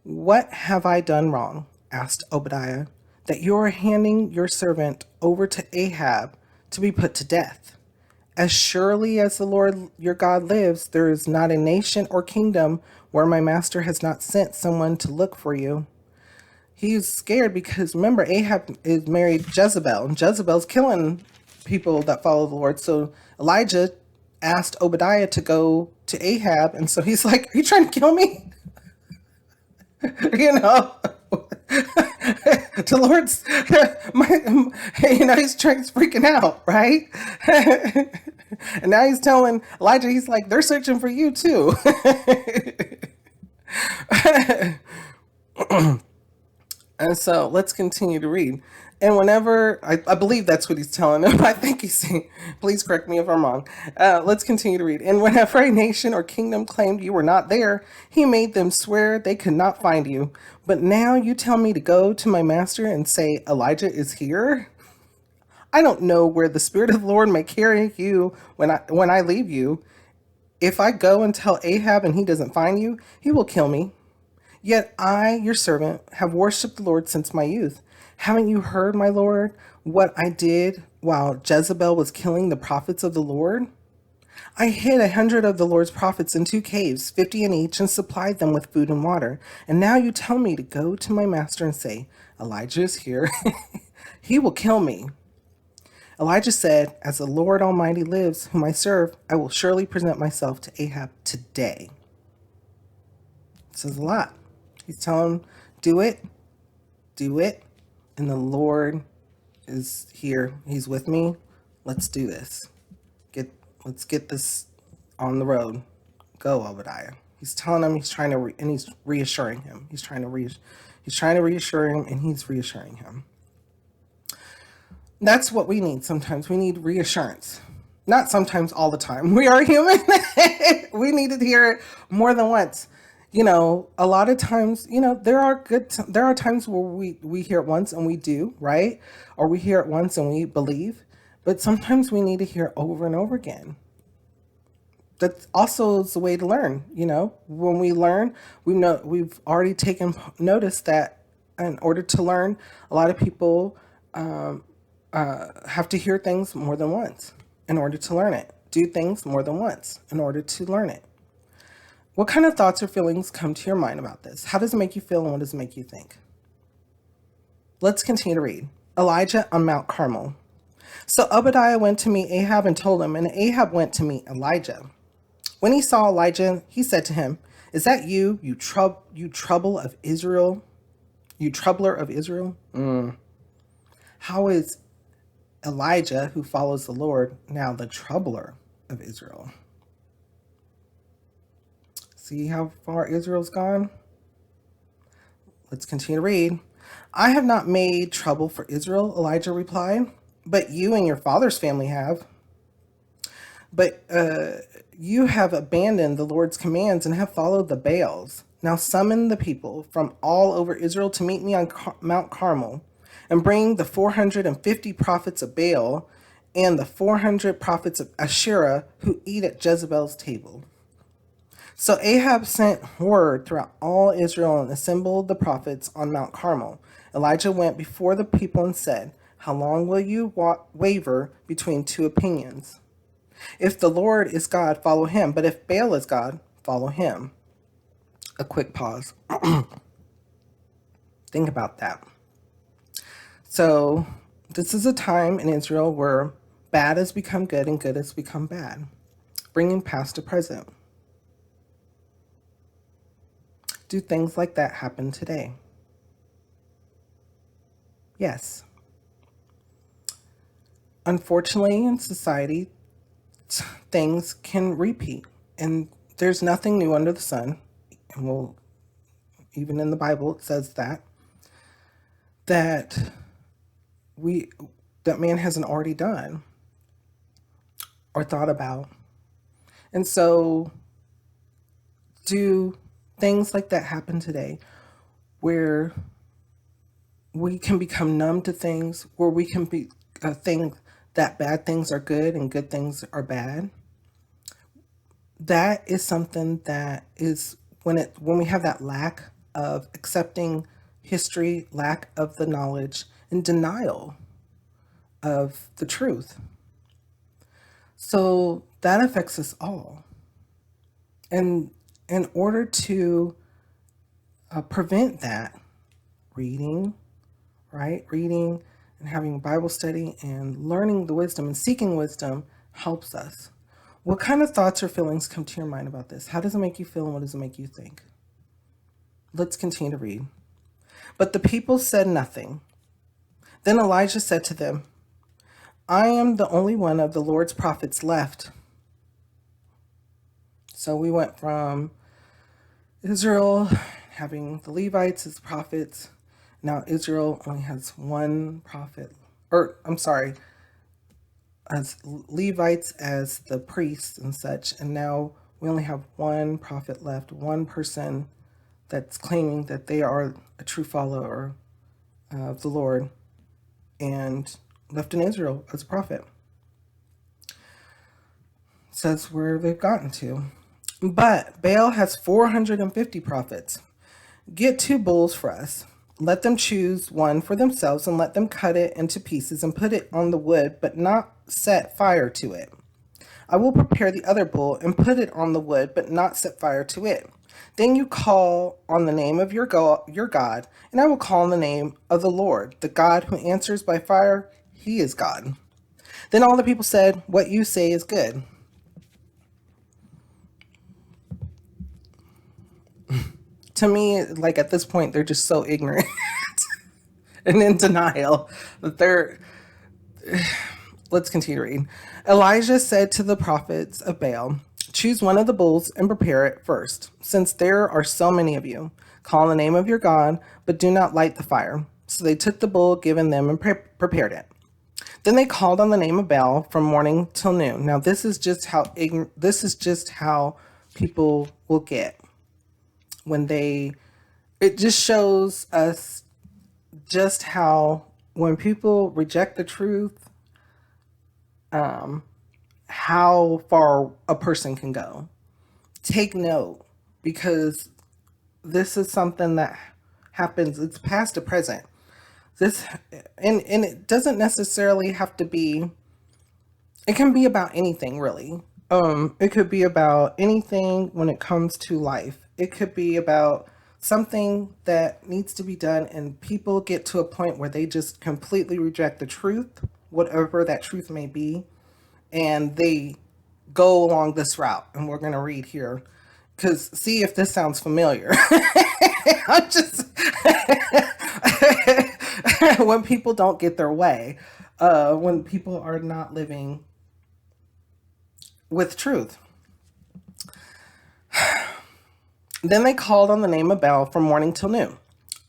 What have I done wrong? Asked Obadiah, that you are handing your servant over to Ahab to be put to death. As surely as the Lord your God lives, there is not a nation or kingdom where my master has not sent someone to look for you. He's scared because, remember, Ahab is married Jezebel, and Jezebel's killing people that follow the Lord. So Elijah asked Obadiah to go to Ahab, and so he's like, are you trying to kill me? You know, the Lord's, he's freaking out, right? And now he's telling Elijah, he's like, they're searching for you too. And so let's continue to read. And whenever, I believe that's what he's telling them. I think he's saying, please correct me if I'm wrong. Let's continue to read. And whenever a nation or kingdom claimed you were not there, he made them swear they could not find you. But now you tell me to go to my master and say, Elijah is here? I don't know where the Spirit of the Lord may carry you when I leave you. If I go and tell Ahab and he doesn't find you, he will kill me. Yet I, your servant, have worshipped the Lord since my youth. Haven't you heard, my Lord, what I did while Jezebel was killing the prophets of the Lord? I hid 100 of the Lord's prophets in 2 caves, 50 in each, and supplied them with food and water. And now you tell me to go to my master and say, Elijah is here. He will kill me. Elijah said, as the Lord Almighty lives, whom I serve, I will surely present myself to Ahab today. This is a lot. He's telling him, do it, and the Lord is here. He's with me. Let's do this. Let's get this on the road. Go, Obadiah. He's telling him, he's trying to, and he's reassuring him. He's trying to reassure him, and he's reassuring him. That's what we need sometimes. We need reassurance. Not sometimes, all the time. We are human. We need to hear it more than once. You know, a lot of times, you know, there are times where we hear it once and we do, right? Or we hear it once and we believe, but sometimes we need to hear it over and over again. That also is the way to learn. You know, when we learn, we've already taken notice that in order to learn, a lot of people have to hear things more than once in order to learn it. Do things more than once in order to learn it. What kind of thoughts or feelings come to your mind about this? How does it make you feel, and what does it make you think? Let's continue to read. Elijah on Mount Carmel. So Obadiah went to meet Ahab and told him, and Ahab went to meet Elijah. When he saw Elijah, he said to him, is that you trouble of Israel? You troubler of Israel? How is Elijah, who follows the Lord, now the troubler of Israel? See how far Israel's gone? Let's continue to read. I have not made trouble for Israel, Elijah replied, but you and your father's family have. But you have abandoned the Lord's commands and have followed the Baals. Now summon the people from all over Israel to meet me on Mount Carmel, and bring the 450 prophets of Baal and the 400 prophets of Asherah who eat at Jezebel's table. So Ahab sent word throughout all Israel and assembled the prophets on Mount Carmel. Elijah went before the people and said, How long will you waver between two opinions? If the Lord is God, follow him. But if Baal is God, follow him. A quick pause. Think about that. So, this is a time in Israel where bad has become good and good has become bad, bringing past to present. Do things like that happen today? Yes. Unfortunately, in society, things can repeat, and there's nothing new under the sun. And even in the Bible, it says that man hasn't already done or thought about. And so, do things like that happen today where we can become numb to things, where we can think that bad things are good and good things are bad? That is something that is when we have that lack of accepting history, lack of the knowledge, and denial of the truth. So that affects us all. And in order to prevent that, reading and having Bible study and learning the wisdom and seeking wisdom helps us. What kind of thoughts or feelings come to your mind about this? How does it make you feel and what does it make you think? Let's continue to read. But the people said nothing. Then Elijah said to them, I am the only one of the Lord's prophets left. So we went from Israel having the Levites as prophets. Now Israel only has one prophet, as Levites as the priests and such. And now we only have one prophet left, one person that's claiming that they are a true follower of the Lord and left in Israel as a prophet. Says where they've gotten to. But Baal has 450 prophets. Get 2 bulls for us. Let them choose one for themselves and let them cut it into pieces and put it on the wood, but not set fire to it. I will prepare the other bull and put it on the wood, but not set fire to it. Then you call on the name of your God, and I will call on the name of the Lord, the God who answers by fire. He is God. Then all the people said, what you say is good. To me, like at this point, they're just so ignorant and in denial that let's continue reading. Elijah said to the prophets of Baal, choose one of the bulls and prepare it first, since there are so many of you. Call on the name of your God, but do not light the fire. So they took the bull given them and prepared it. Then they called on the name of Baal from morning till noon. Now this is just how people will get when it just shows us just how when people reject the truth, how far a person can go. Take note, because this is something that happens, it's past to present. And it doesn't necessarily have to be, it can be about anything really. It could be about anything when it comes to life. It could be about something that needs to be done and people get to a point where they just completely reject the truth, whatever that truth may be, and they go along this route. And we're going to read here because see if this sounds familiar. I'm just when people don't get their way, when people are not living with truth. Then they called on the name of Baal from morning till noon.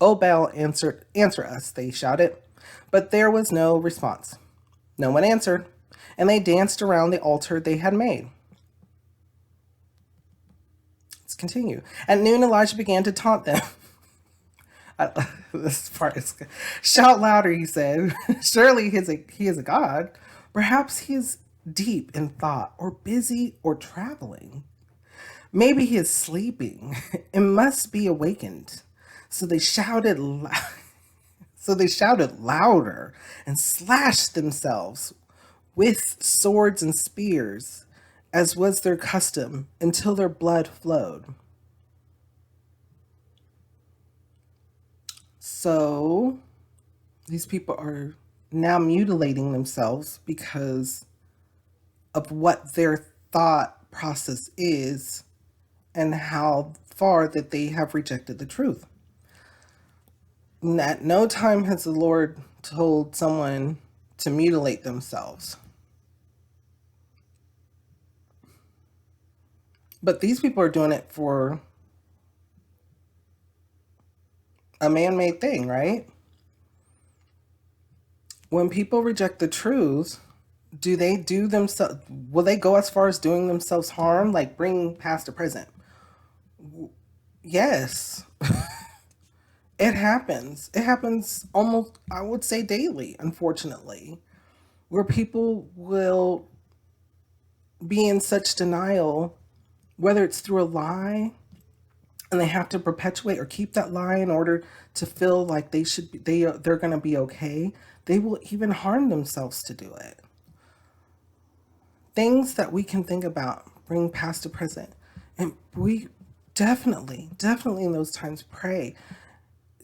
O Baal, answer us, they shouted. But there was no response. No one answered, and they danced around the altar they had made. Let's continue. At noon, Elijah began to taunt them. This part is good. Shout louder, he said. Surely he is a god. Perhaps he is deep in thought, or busy, or traveling. Maybe he is sleeping and must be awakened. So they shouted loud. So they shouted louder and slashed themselves with swords and spears, as was their custom, until their blood flowed. So these people are now mutilating themselves because of what their thought process is and how far that they have rejected the truth. At no time has the Lord told someone to mutilate themselves. But these people are doing it for a man-made thing, right? When people reject the truth, do they do themselves, will they go as far as doing themselves harm, like bring past to present? Yes. It happens. It happens almost, I would say, daily, unfortunately, where people will be in such denial, whether it's through a lie, and they have to perpetuate or keep that lie in order to feel like they should be, they're going to be okay. They will even harm themselves to do it. Things that we can think about, bring past to present, and we definitely in those times pray.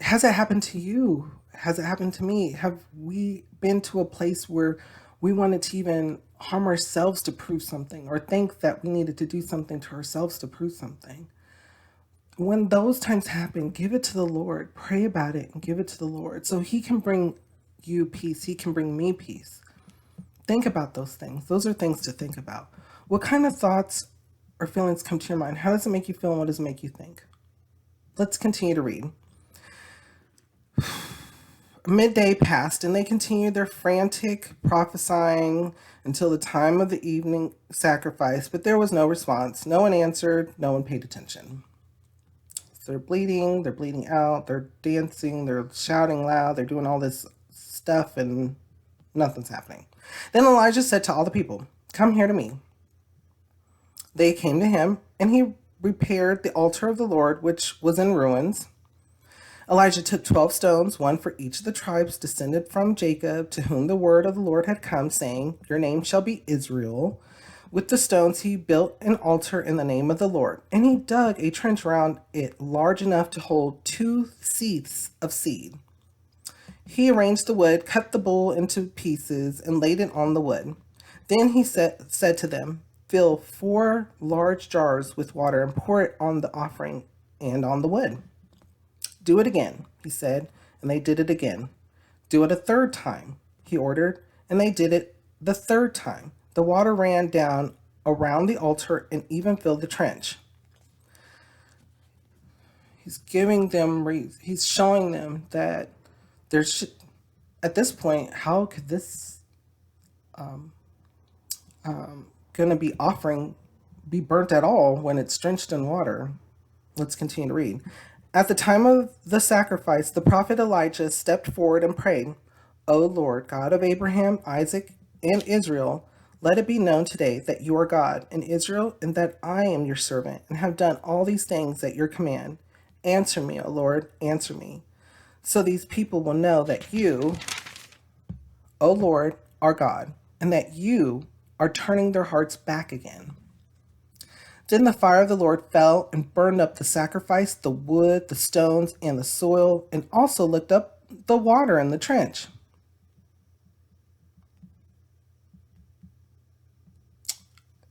Has it happened to you? Has it happened to me? Have we been to a place where we wanted to even harm ourselves to prove something, or think that we needed to do something to ourselves to prove something? When those times happen, give it to the Lord. Pray about it and give it to the Lord so He can bring you peace. He can bring me peace. Think about those things. Those are things to think about. What kind of thoughts or feelings come to your mind? How does it make you feel, and what does it make you think? Let's continue to read. Midday passed, and they continued their frantic prophesying until the time of the evening sacrifice, but there was no response. No one answered. No one paid attention. So they're bleeding out, they're dancing, they're shouting loud, they're doing all this stuff, and nothing's happening. Then Elijah said to all the people, "Come here to me." They came to him, and he repaired the altar of the Lord, which was in ruins. Elijah took 12 stones, one for each of the tribes descended from Jacob, to whom the word of the Lord had come, saying, "Your name shall be Israel." With the stones he built an altar in the name of the Lord, and he dug a trench around it large enough to hold 2 seahs of seed. He arranged the wood, cut the bull into pieces, and laid it on the wood. Then he said to them, "Fill 4 large jars with water and pour it on the offering and on the wood." "Do it again," he said, and they did it again. "Do it a third time," he ordered, and they did it the third time. The water ran down around the altar and even filled the trench. He's giving them, he's showing them that there's, at this point, how could this going to be offering be burnt at all when it's drenched in water? Let's continue to read. At the time of the sacrifice, the prophet Elijah stepped forward and prayed, "O Lord, God of Abraham, Isaac, and Israel, let it be known today that you are God in Israel, and that I am your servant, and have done all these things at your command. Answer me, O Lord, answer me, so these people will know that you, O Lord, are God, and that you are turning their hearts back again." Then the fire of the Lord fell and burned up the sacrifice, the wood, the stones, and the soil, and also licked up the water in the trench.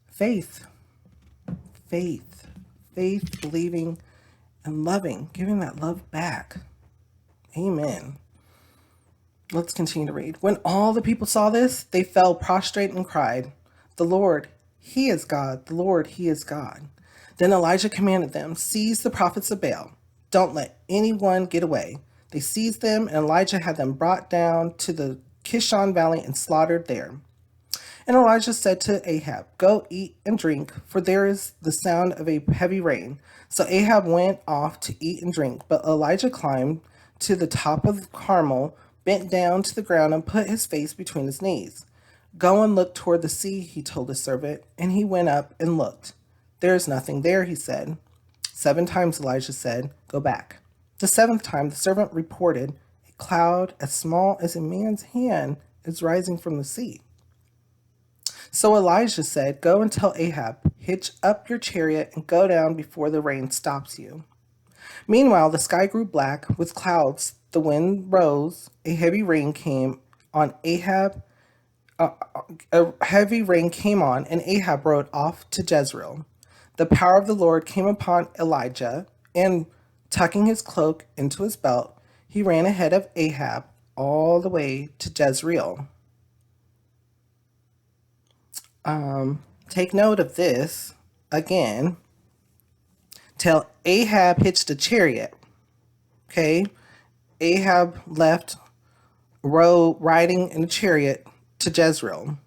Faith, faith, believing and loving, giving that love back. Amen. Let's continue to read. When all the people saw this, they fell prostrate and cried, "The Lord, He is God. The Lord, He is God." Then Elijah commanded them, "Seize the prophets of Baal. Don't let anyone get away." They seized them, and Elijah had them brought down to the Kishon Valley and slaughtered there. And Elijah said to Ahab, "Go eat and drink, for there is the sound of a heavy rain." So Ahab went off to eat and drink, but Elijah climbed to the top of Carmel, bent down to the ground, and put his face between his knees. "Go and look toward the sea," he told his servant, and he went up and looked. "There is nothing there," he said. 7 times Elijah said, "Go back." The 7th time the servant reported, "A cloud as small as a man's hand is rising from the sea. So Elijah said, "Go and tell Ahab, hitch up your chariot and go down before the rain stops you." Meanwhile, the sky grew black with clouds. The wind rose. A heavy rain came on Ahab. A heavy rain came on, and Ahab rode off to Jezreel. The power of the Lord came upon Elijah, and tucking his cloak into his belt, he ran ahead of Ahab all the way to Jezreel. Take note of this again. Till Ahab hitched a chariot. Okay, Ahab left, riding in a chariot to Jezreel.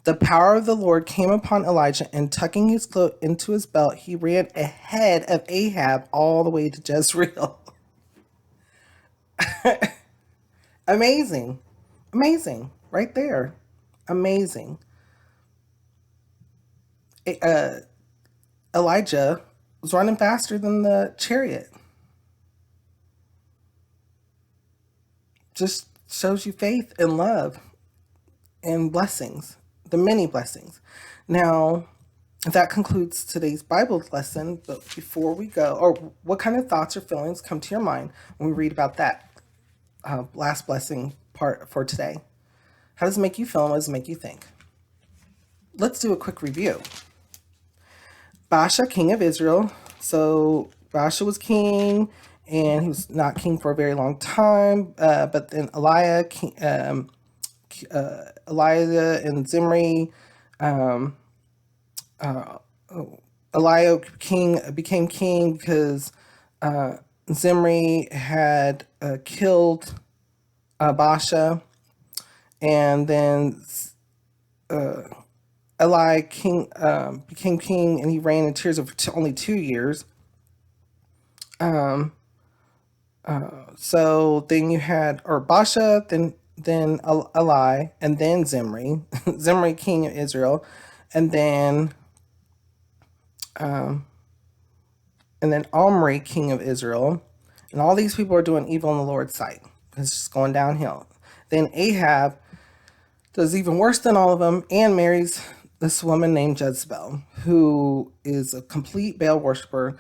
The power of the Lord came upon Elijah, and tucking his cloak into his belt, he ran ahead of Ahab all the way to Jezreel. Amazing. Amazing. Right there. Amazing. Elijah was running faster than the chariot. Just shows you faith and love and blessings, the many blessings. Now, that concludes today's Bible lesson. But before we go, or what kind of thoughts or feelings come to your mind when we read about that last blessing part for today? How does it make you feel and what does it make you think? Let's do a quick review. Baasha, king of Israel. So Baasha was king, and he was not king for a very long time. But then Elijah and Zimri, Elijah became king because Zimri had killed Baasha, and then Eli became king, and he reigned in tears of only 2 years. So then you had Baasha, then Eli, and then Zimri, Zimri king of Israel, and then Omri king of Israel, and all these people are doing evil in the Lord's sight. It's just going downhill. Then Ahab does even worse than all of them and marries this woman named Jezebel, who is a complete Baal worshiper,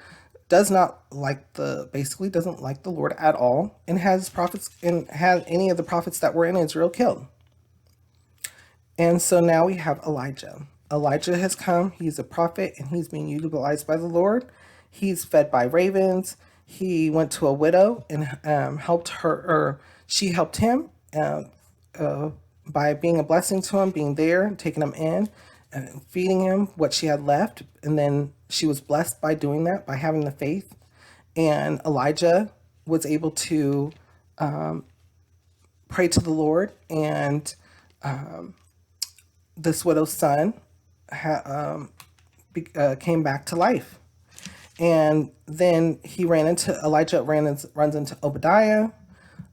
doesn't like the Lord at all, and has prophets and had any of the prophets that were in Israel killed. And so now we have Elijah. Elijah has come. He's a prophet, and he's being utilized by the Lord. He's fed by ravens. He went to a widow and helped her, or she helped him by being a blessing to him, being there, taking him in, and feeding him what she had left. And then she was blessed by doing that, by having the faith. And Elijah was able to pray to the Lord, and this widow's son came back to life. And then Elijah runs into Obadiah,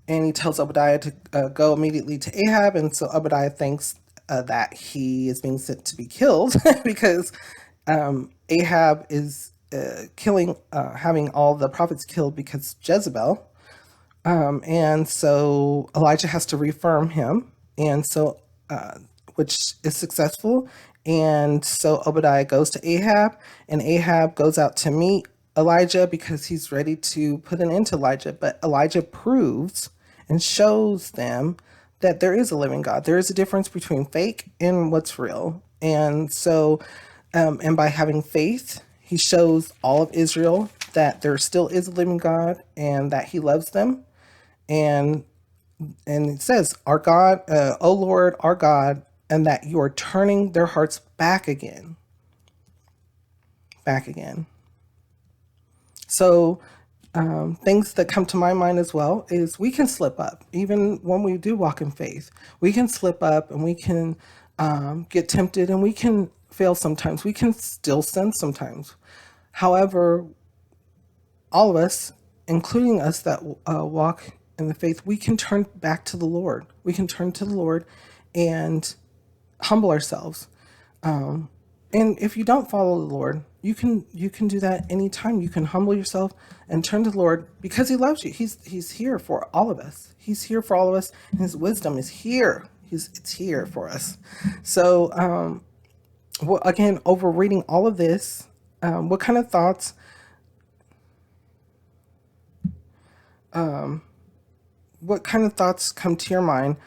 and he tells Obadiah to go immediately to Ahab. And so Obadiah thinks that he is being sent to be killed because Ahab is having all the prophets killed because Jezebel. And so Elijah has to reaffirm him, and so which is successful. And so Obadiah goes to Ahab, and Ahab goes out to meet Elijah because he's ready to put an end to Elijah. But Elijah proves and shows them that there is a living God. There is a difference between fake and what's real. And so, and by having faith, he shows all of Israel that there still is a living God and that he loves them. And it says, our God, O Lord, our God, and that you are turning their hearts back again. Back again. So things that come to my mind as well is we can slip up. Even when we do walk in faith, we can slip up, and we can get tempted, and we can fail sometimes. We can still sin sometimes. However, all of us, including us that walk in the faith, we can turn back to the Lord. We can turn to the Lord and humble ourselves. And if you don't follow the Lord, you can do that anytime. You can humble yourself and turn to the Lord because He loves you. He's here for all of us. He's here for all of us, and His wisdom is here. It's here for us. So, well, again, over reading all of this, what kind of thoughts? What kind of thoughts come to your mind?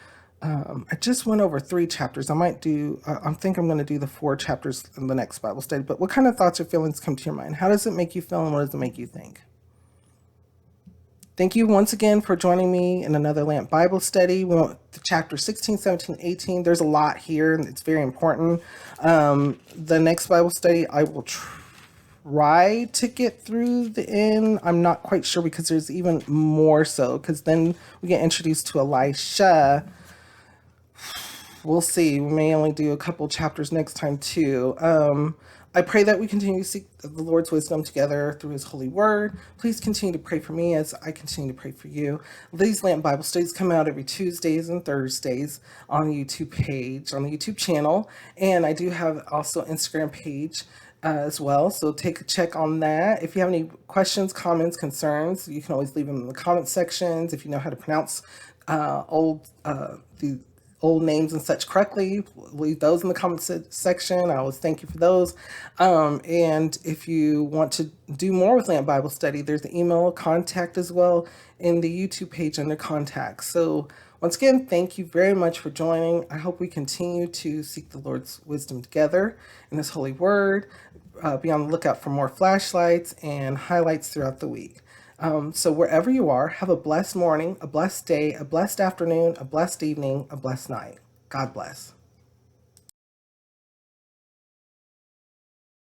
I just went over 3 chapters. I might do. I think I'm going to do the 4 chapters in the next Bible study. But what kind of thoughts or feelings come to your mind? How does it make you feel, and what does it make you think? Thank you once again for joining me in another Lamp Bible study. We went to chapter 16, 17, 18. There's a lot here, and it's very important. The next Bible study, I will try to get through the end. I'm not quite sure because there's even more so, because then we get introduced to Elisha. We'll see. We may only do a couple chapters next time, too. I pray that we continue to seek the Lord's wisdom together through His holy word. Please continue to pray for me as I continue to pray for you. These Lamp Bible studies come out every Tuesdays and Thursdays on the YouTube page, on the YouTube channel. And I do have also Instagram page as well. So take a check on that. If you have any questions, comments, concerns, you can always leave them in the comment sections. If you know how to pronounce the old names and such correctly, leave those in the comment section. I always thank you for those. And if you want to do more with Lamp Bible Study, there's the email contact as well in the YouTube page under contact. So once again, thank you very much for joining. I hope we continue to seek the Lord's wisdom together in His holy word. Be on the lookout for more flashlights and highlights throughout the week. So wherever you are, have a blessed morning, a blessed day, a blessed afternoon, a blessed evening, a blessed night. God bless.